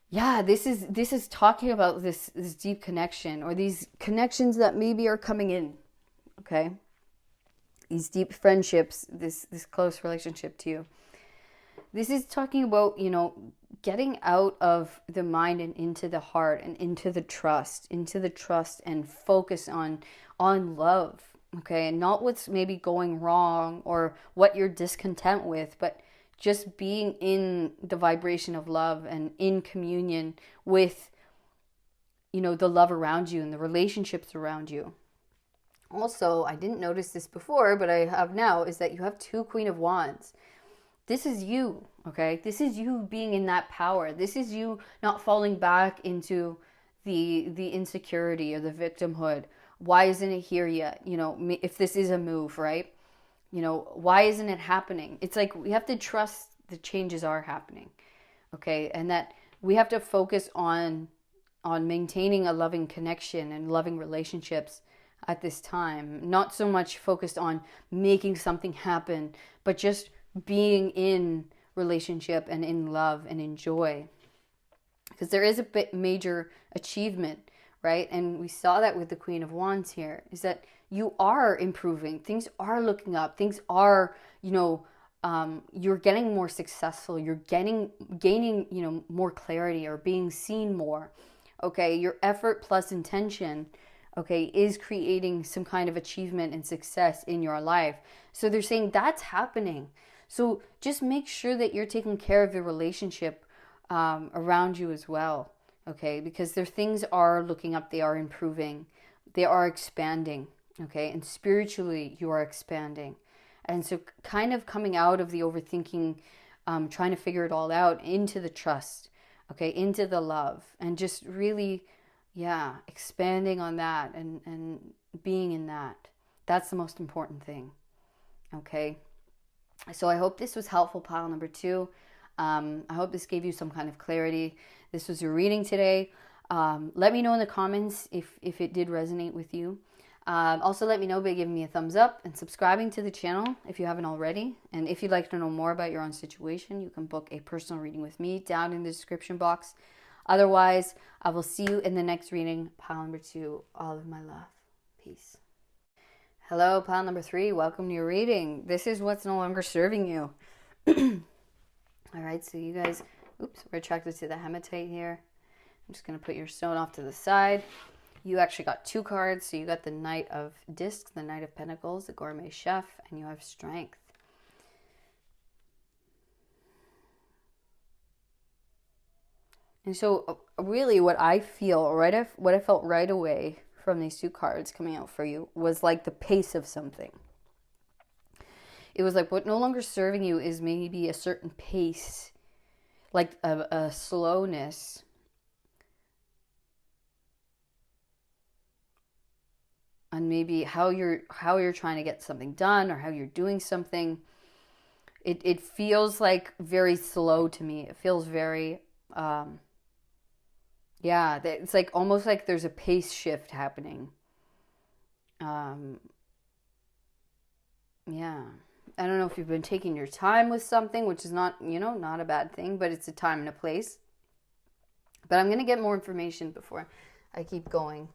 yeah, this is talking about this deep connection, or these connections that maybe are coming in. Okay, these deep friendships, this close relationship to you. This is talking about, getting out of the mind and into the heart and into the trust and focus on love, okay? And not what's maybe going wrong or what you're discontent with, but just being in the vibration of love and in communion with, the love around you and the relationships around you. Also, I didn't notice this before, but I have now, is that you have 2 Queen of Wands. This is you, okay? This is you being in that power. This is you not falling back into the insecurity or the victimhood. Why isn't it here yet? If this is a move, right? Why isn't it happening? It's like we have to trust the changes are happening, okay? And that we have to focus on maintaining a loving connection and loving relationships at this time. Not so much focused on making something happen, but just being in relationship and in love and in joy. Because there is a bit major achievement, right? And we saw that with the Queen of Wands here, is that you are improving. Things are looking up. Things are, you're getting more successful. You're gaining, more clarity or being seen more. Okay, your effort plus intention, okay, is creating some kind of achievement and success in your life. So they're saying that's happening. So just make sure that you're taking care of the relationship around you as well, okay? Because their things are looking up, they are improving, they are expanding, okay? And spiritually, you are expanding. And so kind of coming out of the overthinking, trying to figure it all out, into the trust, okay? Into the love, and just really, expanding on that and being in that. That's the most important thing, okay? So I hope this was helpful, pile number 2. I hope this gave you some kind of clarity. This was your reading today. Let me know in the comments if it did resonate with you. Also, let me know by giving me a thumbs up and subscribing to the channel if you haven't already. And if you'd like to know more about your own situation, you can book a personal reading with me down in the description box. Otherwise, I will see you in the next reading, pile number 2. All of my love. Peace. Hello, pile number 3. Welcome to your reading. This is what's no longer serving you. All right, so you guys, we're attracted to the hematite here. I'm just going to put your stone off to the side. You actually got 2 cards. So you got the Knight of Discs, the Knight of Pentacles, the Gourmet Chef, and you have Strength. And so really what I feel, what I felt right away from these 2 cards coming out for you was like the pace of something. It was like what no longer serving you is maybe a certain pace, like a slowness. And maybe how you're trying to get something done or how you're doing something. It feels like very slow to me. It feels very it's like almost like there's a pace shift happening. I don't know if you've been taking your time with something, which is not, not a bad thing, but it's a time and a place. But I'm going to get more information before I keep going.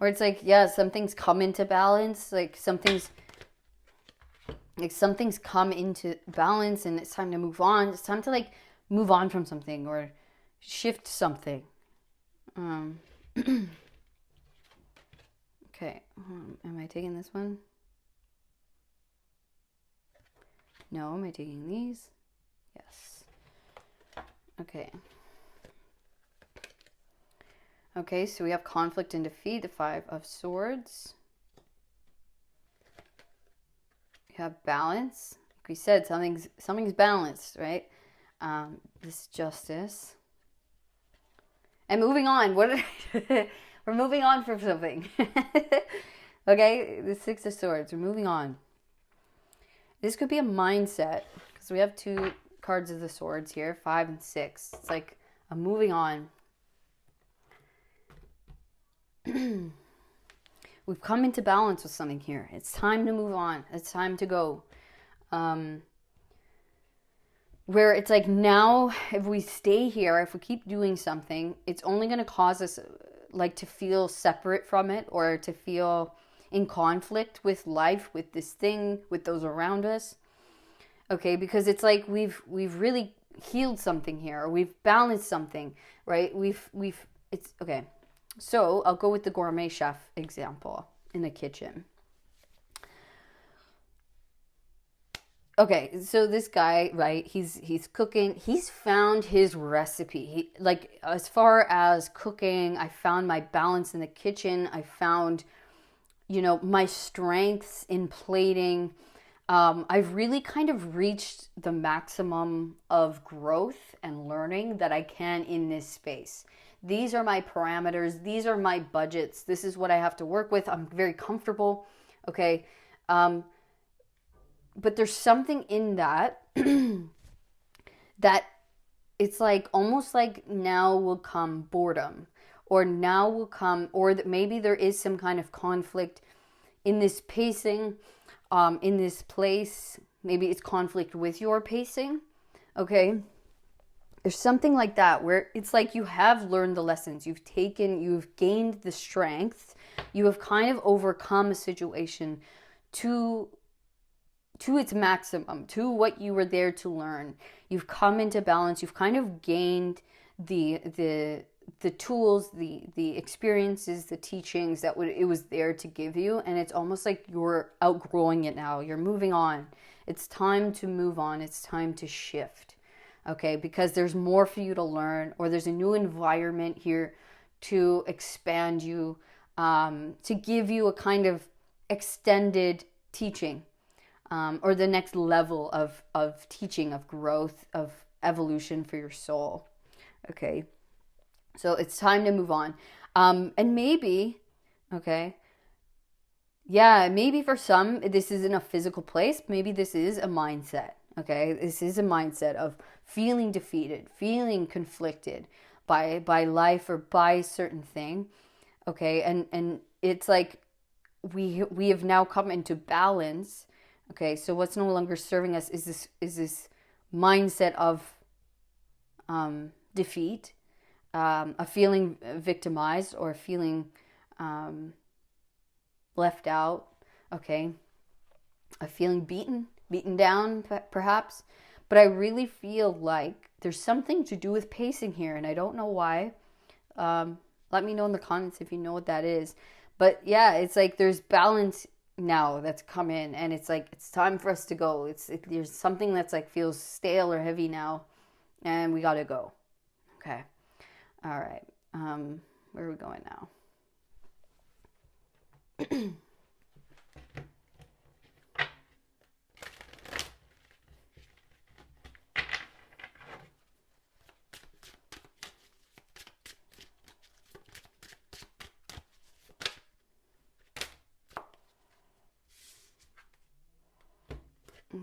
Or it's like, something's come into balance, like something's Like something's come into balance and it's time to move on. It's time to like move on from something or shift something. Okay, am I taking this one? No, am I taking these? Yes. Okay. Okay, so we have conflict and defeat, the Five of Swords. We have balance. Like we said, something's balanced, right? This Justice. And moving on. We're moving on from something. Okay, the Six of Swords. We're moving on. This could be a mindset because we have 2 cards of the swords here, 5 and 6. It's like I'm moving on. We've come into balance with something here. It's time to move on. It's time to go. Where it's like now, if we stay here, if we keep doing something, it's only going to cause us like to feel separate from it or to feel in conflict with life, with this thing, with those around us. Okay, because it's like we've really healed something here, or we've balanced something, right? It's okay. So I'll go with the gourmet chef example in the kitchen. Okay, so this guy, right? He's cooking. He's found his recipe. Like as far as cooking, I found my balance in the kitchen. I found, my strengths in plating. I've really kind of reached the maximum of growth and learning that I can in this space. These are my parameters. These are my budgets. This is what I have to work with. I'm very comfortable. Okay. But there's something in that that it's like almost like now will come boredom, or now will come, or that maybe there is some kind of conflict in this pacing, in this place. Maybe it's conflict with your pacing. Okay. There's something like that where it's like you have learned the lessons. You've gained the strength. You have kind of overcome a situation to its maximum, to what you were there to learn. You've come into balance. You've kind of gained the tools, the experiences, the teachings that it was there to give you. And it's almost like you're outgrowing it now. You're moving on. It's time to move on. It's time to shift. Okay, because there's more for you to learn, or there's a new environment here to expand you, to give you a kind of extended teaching, or the next level of teaching, of growth, of evolution for your soul. Okay, so it's time to move on. And maybe, okay, yeah, maybe for some, this isn't a physical place. Maybe this is a mindset. Okay, this is a mindset of feeling defeated, feeling conflicted by life or by a certain thing. Okay, and it's like we have now come into balance. Okay, so what's no longer serving us is this mindset of defeat, a feeling victimized, or a feeling left out. Okay, a feeling beaten down, perhaps. But I really feel like there's something to do with pacing here, and I don't know why. Let me know in the comments if you know what that is. But yeah, it's like there's balance now that's come in, and it's like it's time for us to go. There's something that's like feels stale or heavy now, and we gotta go. Okay, all right. Where are we going now?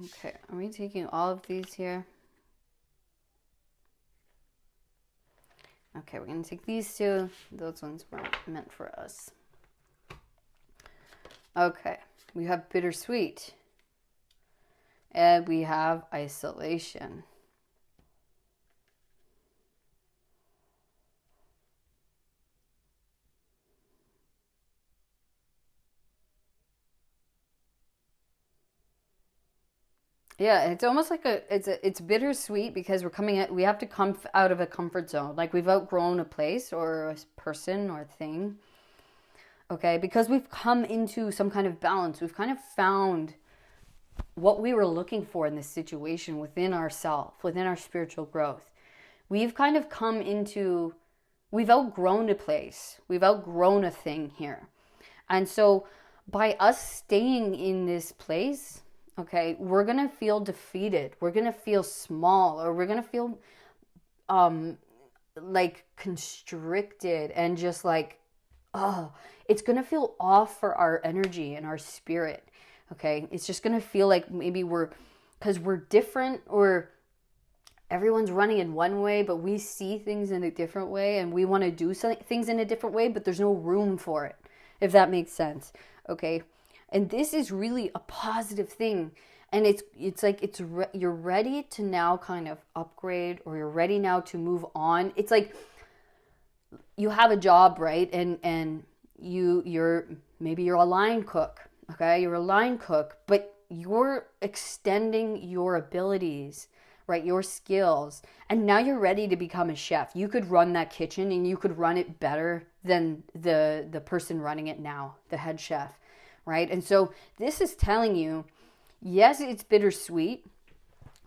Okay, are we taking all of these here? Okay, we're going to take these two. Those ones weren't meant for us. Okay, we have bittersweet. And we have isolation. Yeah, it's almost like it's bittersweet because we have to come out of a comfort zone. Like we've outgrown a place or a person or a thing. Okay, because we've come into some kind of balance. We've kind of found what we were looking for in this situation within ourselves, within our spiritual growth. We've kind of we've outgrown a place. We've outgrown a thing here. And so by us staying in this place, okay, we're going to feel defeated. We're going to feel small, or we're going to feel like constricted and just like, oh, it's going to feel off for our energy and our spirit. Okay, it's just going to feel like maybe because we're different, or everyone's running in one way, but we see things in a different way, and we want to do things in a different way, but there's no room for it, if that makes sense. Okay, and this is really a positive thing, and it's like you're ready to now kind of upgrade, or you're ready now to move on. It's like you have a job, right? And you're maybe you're a line cook. Okay, you're a line cook, but you're extending your abilities, right? Your skills. And now you're ready to become a chef. You could run that kitchen, and you could run it better than the person running it now, the head chef, right? And so this is telling you, yes, it's bittersweet,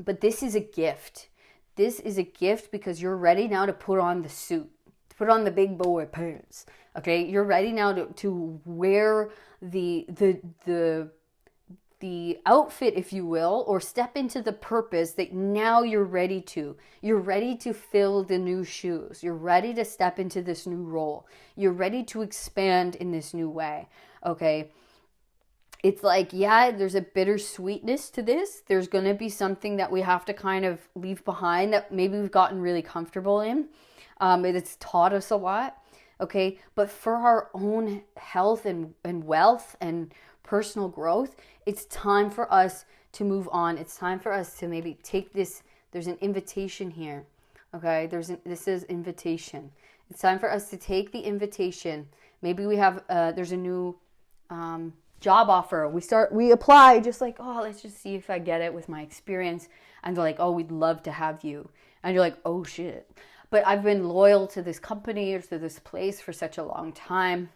but this is a gift. This is a gift because you're ready now to put on the suit, to put on the big boy pants. Okay, you're ready now to wear the outfit, if you will, or step into the purpose that now you're ready to. You're ready to fill the new shoes. You're ready to step into this new role. You're ready to expand in this new way. Okay, it's like, yeah, there's a bittersweetness to this. There's going to be something that we have to kind of leave behind that maybe we've gotten really comfortable in. It's taught us a lot. Okay, but for our own health and wealth and personal growth, it's time for us to move on. It's time for us to maybe take this. There's an invitation here. Okay, this is invitation. It's time for us to take the invitation. Maybe we have there's a new job offer. We apply just like, oh, let's just see if I get it with my experience. And they're like, oh, we'd love to have you. And you're like, oh shit. But I've been loyal to this company or to this place for such a long time,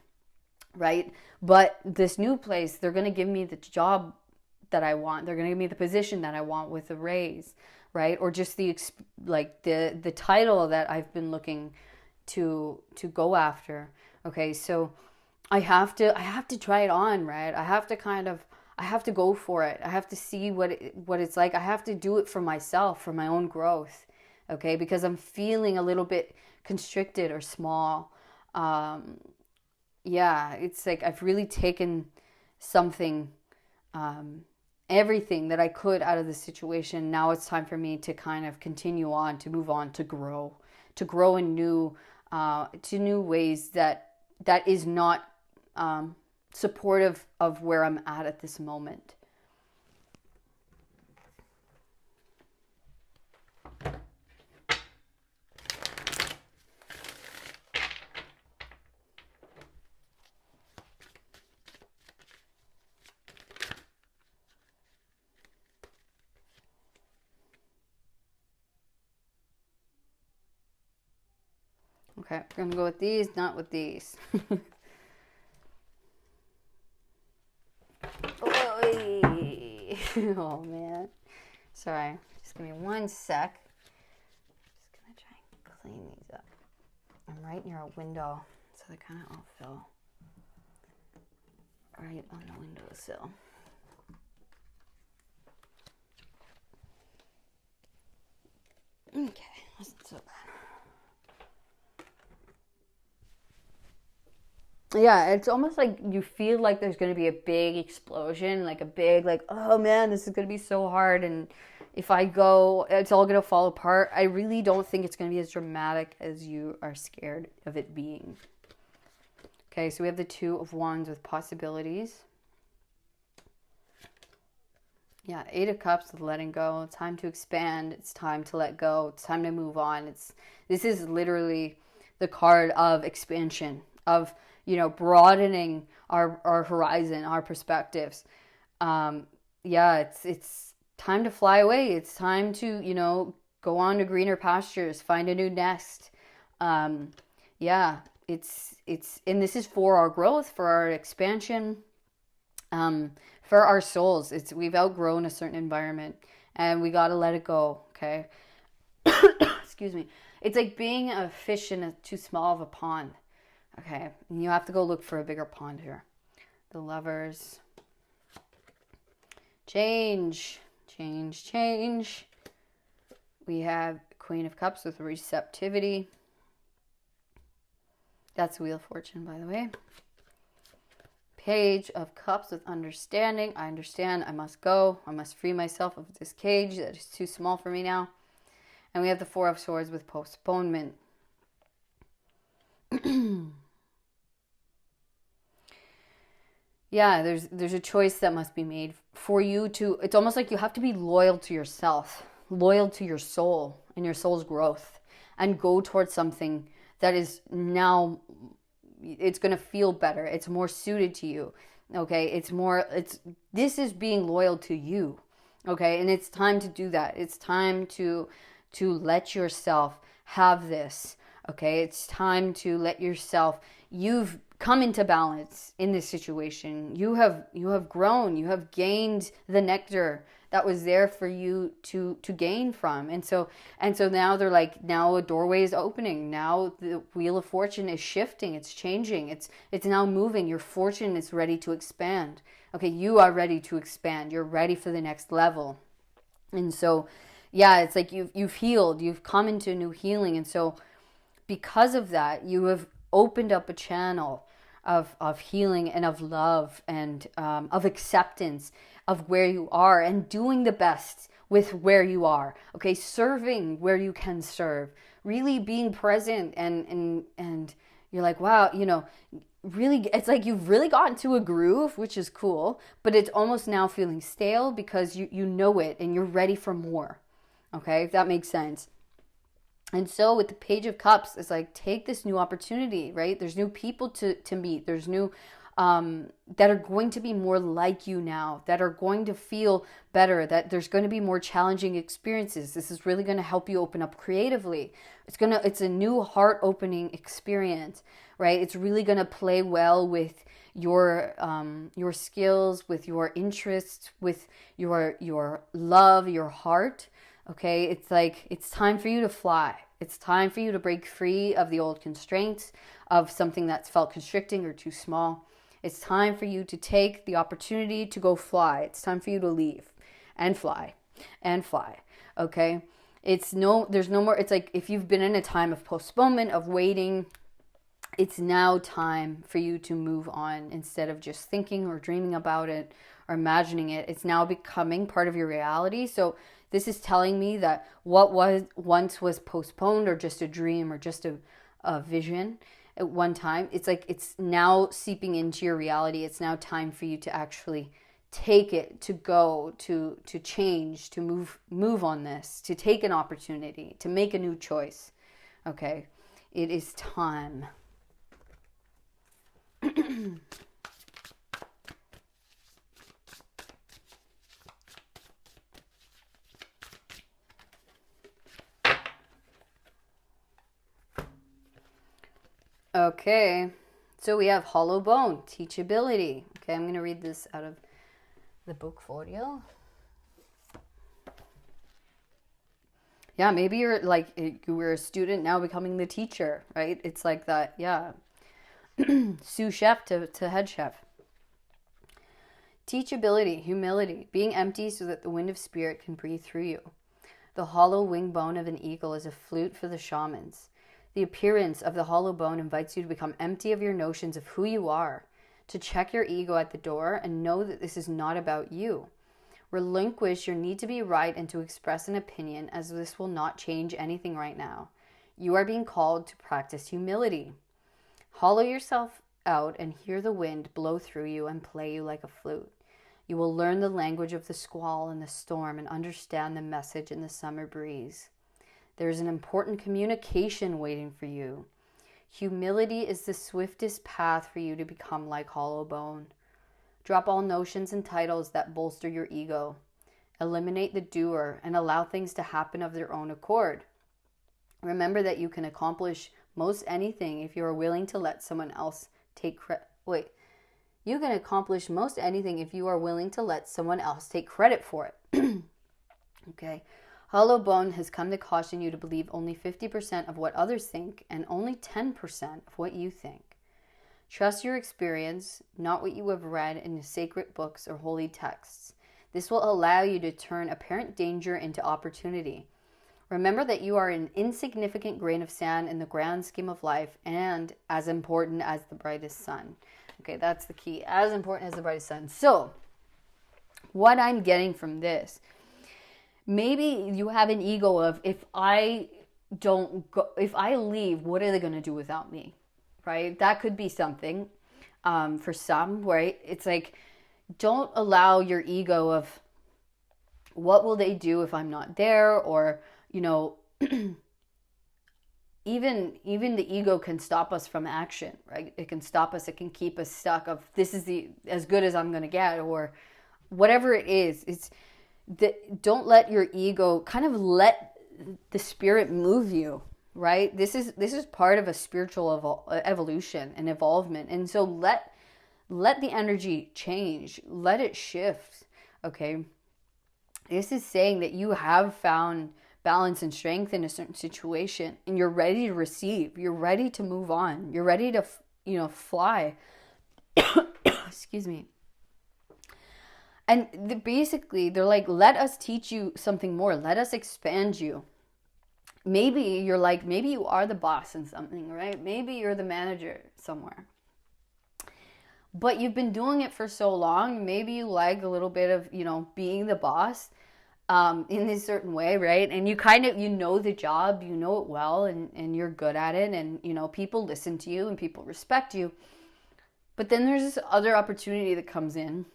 right? But this new place, they're going to give me the job that I want. They're going to give me the position that I want with a raise, right? Or just the title that I've been looking to go after. Okay, so I have to try it on, right? I have to go for it. I have to see what it's like. I have to do it for myself, for my own growth. Okay, because I'm feeling a little bit constricted or small. Yeah, it's like I've really taken something, everything that I could out of the situation. Now it's time for me to kind of continue on, to move on, to grow in new ways that is not supportive of where I'm at this moment. Okay, we're going to go with these, not with these. Oh, man. Sorry. Just give me one sec. Just going to try and clean these up. I'm right near a window, so they kind of all fell right on the windowsill. Okay, wasn't so bad. Yeah, it's almost like you feel like there's going to be a big explosion, like a big, like, oh man, this is going to be so hard. And if I go, it's all going to fall apart. I really don't think it's going to be as dramatic as you are scared of it being. Okay, so we have the Two of Wands with possibilities. Yeah, Eight of Cups with letting go. It's time to expand. It's time to let go. It's time to move on. This is literally the card of expansion, of broadening our horizon, our perspectives. Yeah, it's time to fly away. It's time to, you know, go on to greener pastures, find a new nest. Yeah, and this is for our growth, for our expansion, for our souls. We've outgrown a certain environment and we got to let it go. Okay. Excuse me. It's like being a fish in a too small of a pond. Okay. And you have to go look for a bigger pond here. The Lovers. Change. Change, change. We have Queen of Cups with receptivity. That's Wheel of Fortune, by the way. Page of Cups with understanding. I understand. I must go. I must free myself of this cage that is too small for me now. And we have the Four of Swords with postponement. Yeah, there's a choice that must be made for you to, it's almost like you have to be loyal to yourself, loyal to your soul and your soul's growth, and go towards something that is now, it's going to feel better. It's more suited to you. Okay. This is being loyal to you. Okay. And it's time to do that. It's time to let yourself have this. Okay. It's time to let yourself, you've come into balance in this situation. You have grown, you have gained the nectar that was there for you to gain from. And so now they're like, now a doorway is opening. Now the Wheel of Fortune is shifting, it's changing, it's now moving. Your fortune is ready to expand. Okay, you are ready to expand. You're ready for the next level. And so, yeah, it's like you've healed, you've come into a new healing. And so because of that, you have opened up a channel of healing and of love and of acceptance of where you are and doing the best with where you are. Okay, serving where you can serve, really being present, and you're like, wow, you know, really, it's like you've really gotten to a groove, which is cool, but it's almost now feeling stale because you know it and you're ready for more. Okay, if that makes sense. And so with the Page of Cups, it's like, take this new opportunity, right? There's new people to meet. There's new, that are going to be more like you now, that are going to feel better, that there's going to be more challenging experiences. This is really going to help you open up creatively. It's a new heart opening experience, right? It's really going to play well with your skills, with your interests, with your love, your heart. Okay, it's like, it's time for you to fly. It's time for you to break free of the old constraints of something that's felt constricting or too small. It's time for you to take the opportunity to go fly. It's time for you to leave and fly and fly. Okay, there's no more. It's like, if you've been in a time of postponement, of waiting, it's now time for you to move on. Instead of just thinking or dreaming about it or imagining it, it's now becoming part of your reality. So this is telling me that what once was postponed or just a dream or just a vision at one time, it's like it's now seeping into your reality. It's now time for you to actually take it, to go, to change, to move on this, to take an opportunity, to make a new choice. Okay, it is time. Okay, so we have Hollow Bone, Teachability. Okay, I'm going to read this out of the book folio. Yeah, maybe you're like, you were a student now becoming the teacher, right? It's like that, yeah. Sous chef to head chef. Teachability, humility, being empty so that the wind of spirit can breathe through you. The hollow wing bone of an eagle is a flute for the shamans. The appearance of the hollow bone invites you to become empty of your notions of who you are, to check your ego at the door and know that this is not about you. Relinquish your need to be right and to express an opinion, as this will not change anything right now. You are being called to practice humility. Hollow yourself out and hear the wind blow through you and play you like a flute. You will learn the language of the squall and the storm and understand the message in the summer breeze. There is an important communication waiting for you. Humility is the swiftest path for you to become like hollow bone. Drop all notions and titles that bolster your ego. Eliminate the doer and allow things to happen of their own accord. Remember that you can accomplish most anything if you are willing to let someone else take credit. You can accomplish most anything if you are willing to let someone else take credit for it. Okay. Hollow Bone has come to caution you to believe only 50% of what others think and only 10% of what you think. Trust your experience, not what you have read in the sacred books or holy texts. This will allow you to turn apparent danger into opportunity. Remember that you are an insignificant grain of sand in the grand scheme of life and as important as the brightest sun. Okay, that's the key. As important as the brightest sun. So, what I'm getting from this, maybe you have an ego of, if I leave, what are they going to do without me? Right? That could be something for some, right? It's like, don't allow your ego of, what will they do if I'm not there? Or, you know, even the ego can stop us from action, right? It can stop us. It can keep us stuck of, this is as good as I'm going to get, or whatever it is. Don't let your ego, kind of let the spirit move you, right? This is part of a spiritual evolution and evolvement. And so let the energy change. Let it shift, okay? This is saying that you have found balance and strength in a certain situation, and you're ready to receive. You're ready to move on. You're ready to, fly. Excuse me. And basically, they're like, let us teach you something more. Let us expand you. Maybe you're like, maybe you are the boss in something, right? Maybe you're the manager somewhere. But you've been doing it for so long. Maybe you like a little bit of, being the boss in this certain way, right? And you kind of, know the job, you know it well, and you're good at it. And, people listen to you and people respect you. But then there's this other opportunity that comes in.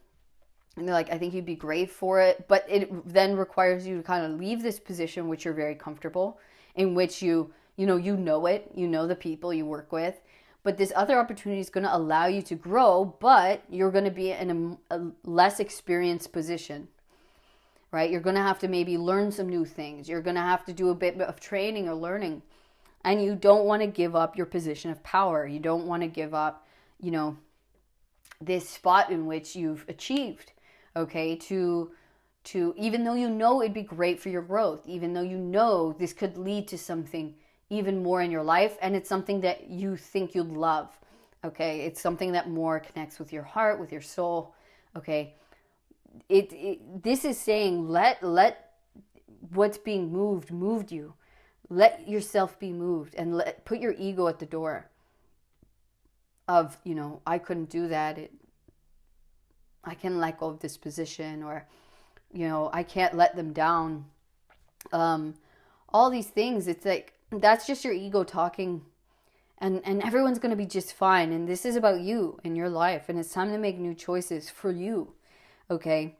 And they're like, I think you'd be great for it. But it then requires you to kind of leave this position, which you're very comfortable, in which you know it, you know the people you work with. But this other opportunity is going to allow you to grow, but you're going to be in a less experienced position, right? You're going to have to maybe learn some new things. You're going to have to do a bit of training or learning. And you don't want to give up your position of power. You don't want to give up, this spot in which you've achieved. Okay, to even though it'd be great for your growth, even though this could lead to something even more in your life, and it's something that you think you'd love. Okay, it's something that more connects with your heart, with your soul. Okay, this is saying let what's being moved you. Let yourself be moved, and put your ego at the door. Of I couldn't do that. I can let go of this position, or, I can't let them down. All these things, it's like, that's just your ego talking, and everyone's going to be just fine. And this is about you and your life. And it's time to make new choices for you. Okay.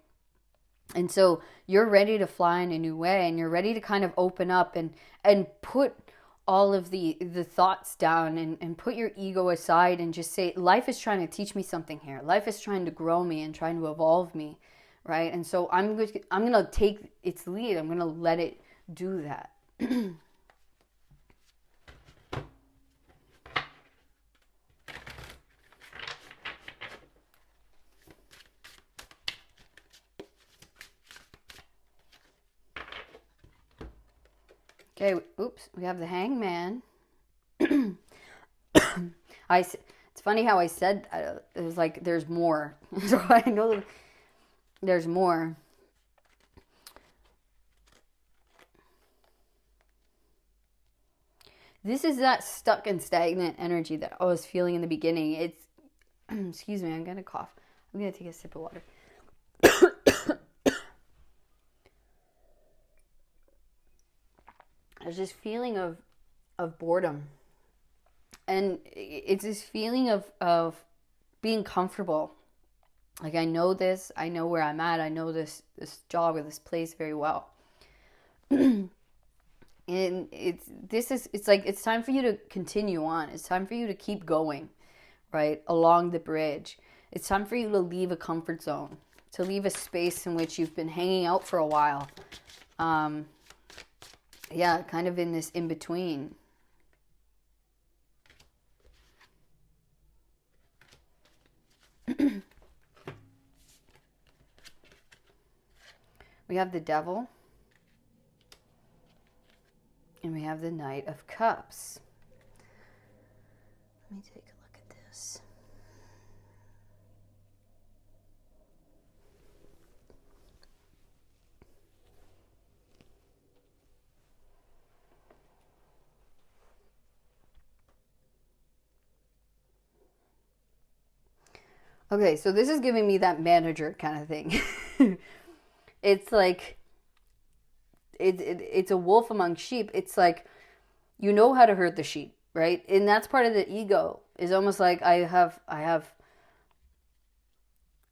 And so you're ready to fly in a new way, and you're ready to kind of open up and put all of the thoughts down, and put your ego aside, and just say, life is trying to teach me something here. Life is trying to grow me and trying to evolve me, right? And so I'm going to take its lead. I'm going to let it do that. Okay, oops, we have the Hangman. It's funny how I said that. It was like, there's more. So I know that there's more. This is that stuck and stagnant energy that I was feeling in the beginning. It's, excuse me, I'm going to cough. I'm going to take a sip of water. There's this feeling of boredom. And it's this feeling of being comfortable. Like, I know this, I know where I'm at, I know this job or this place very well. And it's like, it's time for you to continue on. It's time for you to keep going, right? Along the bridge. It's time for you to leave a comfort zone. to leave a space in which you've been hanging out for a while. Yeah, kind of in this in-between. We have the Devil. And we have the Knight of Cups. Let me take a look at this. Okay, so this is giving me that manager kind of thing. It's like, it's a wolf among sheep. It's like, you know how to herd the sheep, right? And that's part of the ego. Is almost like I have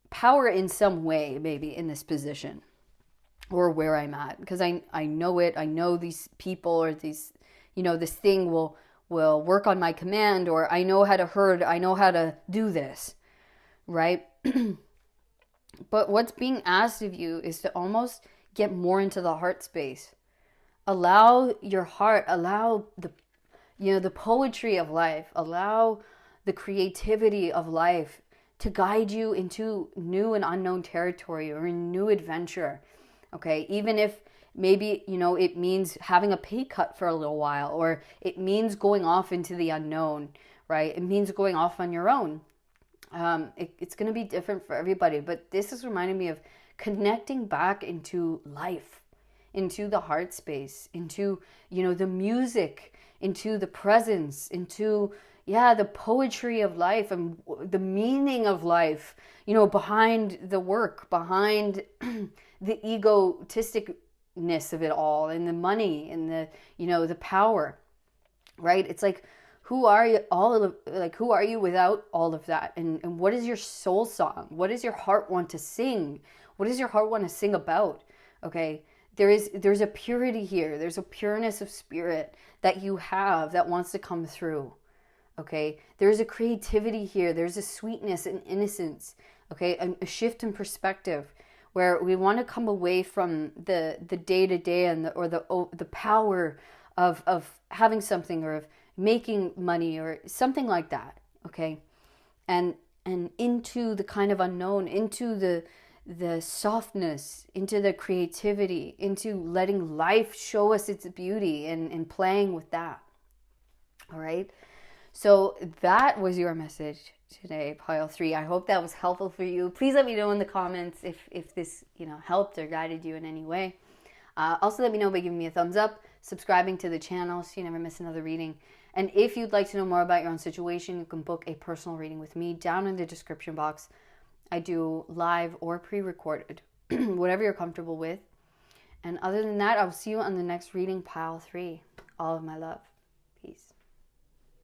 power in some way, maybe in this position or where I'm at, because I know it. I know these people, or these, this thing will work on my command, or I know how to herd. I know how to do this. Right? But what's being asked of you is to almost get more into the heart space. Allow your heart, allow the poetry of life, allow the creativity of life to guide you into new and unknown territory or a new adventure. Okay? Even if maybe, it means having a pay cut for a little while, or it means going off into the unknown, right? It means going off on your own. It's going to be different for everybody, but this is reminding me of connecting back into life, into the heart space, into, the music, into the presence, into, the poetry of life and the meaning of life, behind the work, behind the egotisticness of it all, and the money and the power, right? It's like, who are you? Who are you without all of that? And what is your soul song? What does your heart want to sing? What does your heart want to sing about? Okay, there's a purity here. There's a pureness of spirit that you have that wants to come through. Okay, there's a creativity here. There's a sweetness and innocence. Okay, a shift in perspective where we want to come away from the day to day and the power of having something, or of making money, or something like that. Okay, and into the kind of unknown, into the softness, into the creativity, into letting life show us its beauty, and playing with that. All right, so that was your message today, pile 3. I hope that was helpful for you. Please let me know in the comments if this helped or guided you in any way. Also let me know by giving me a thumbs up, subscribing to the channel so you never miss another reading. And if you'd like to know more about your own situation, you can book a personal reading with me down in the description box. I do live or pre-recorded, whatever you're comfortable with. And other than that, I'll see you on the next reading, pile 3. All of my love. Peace.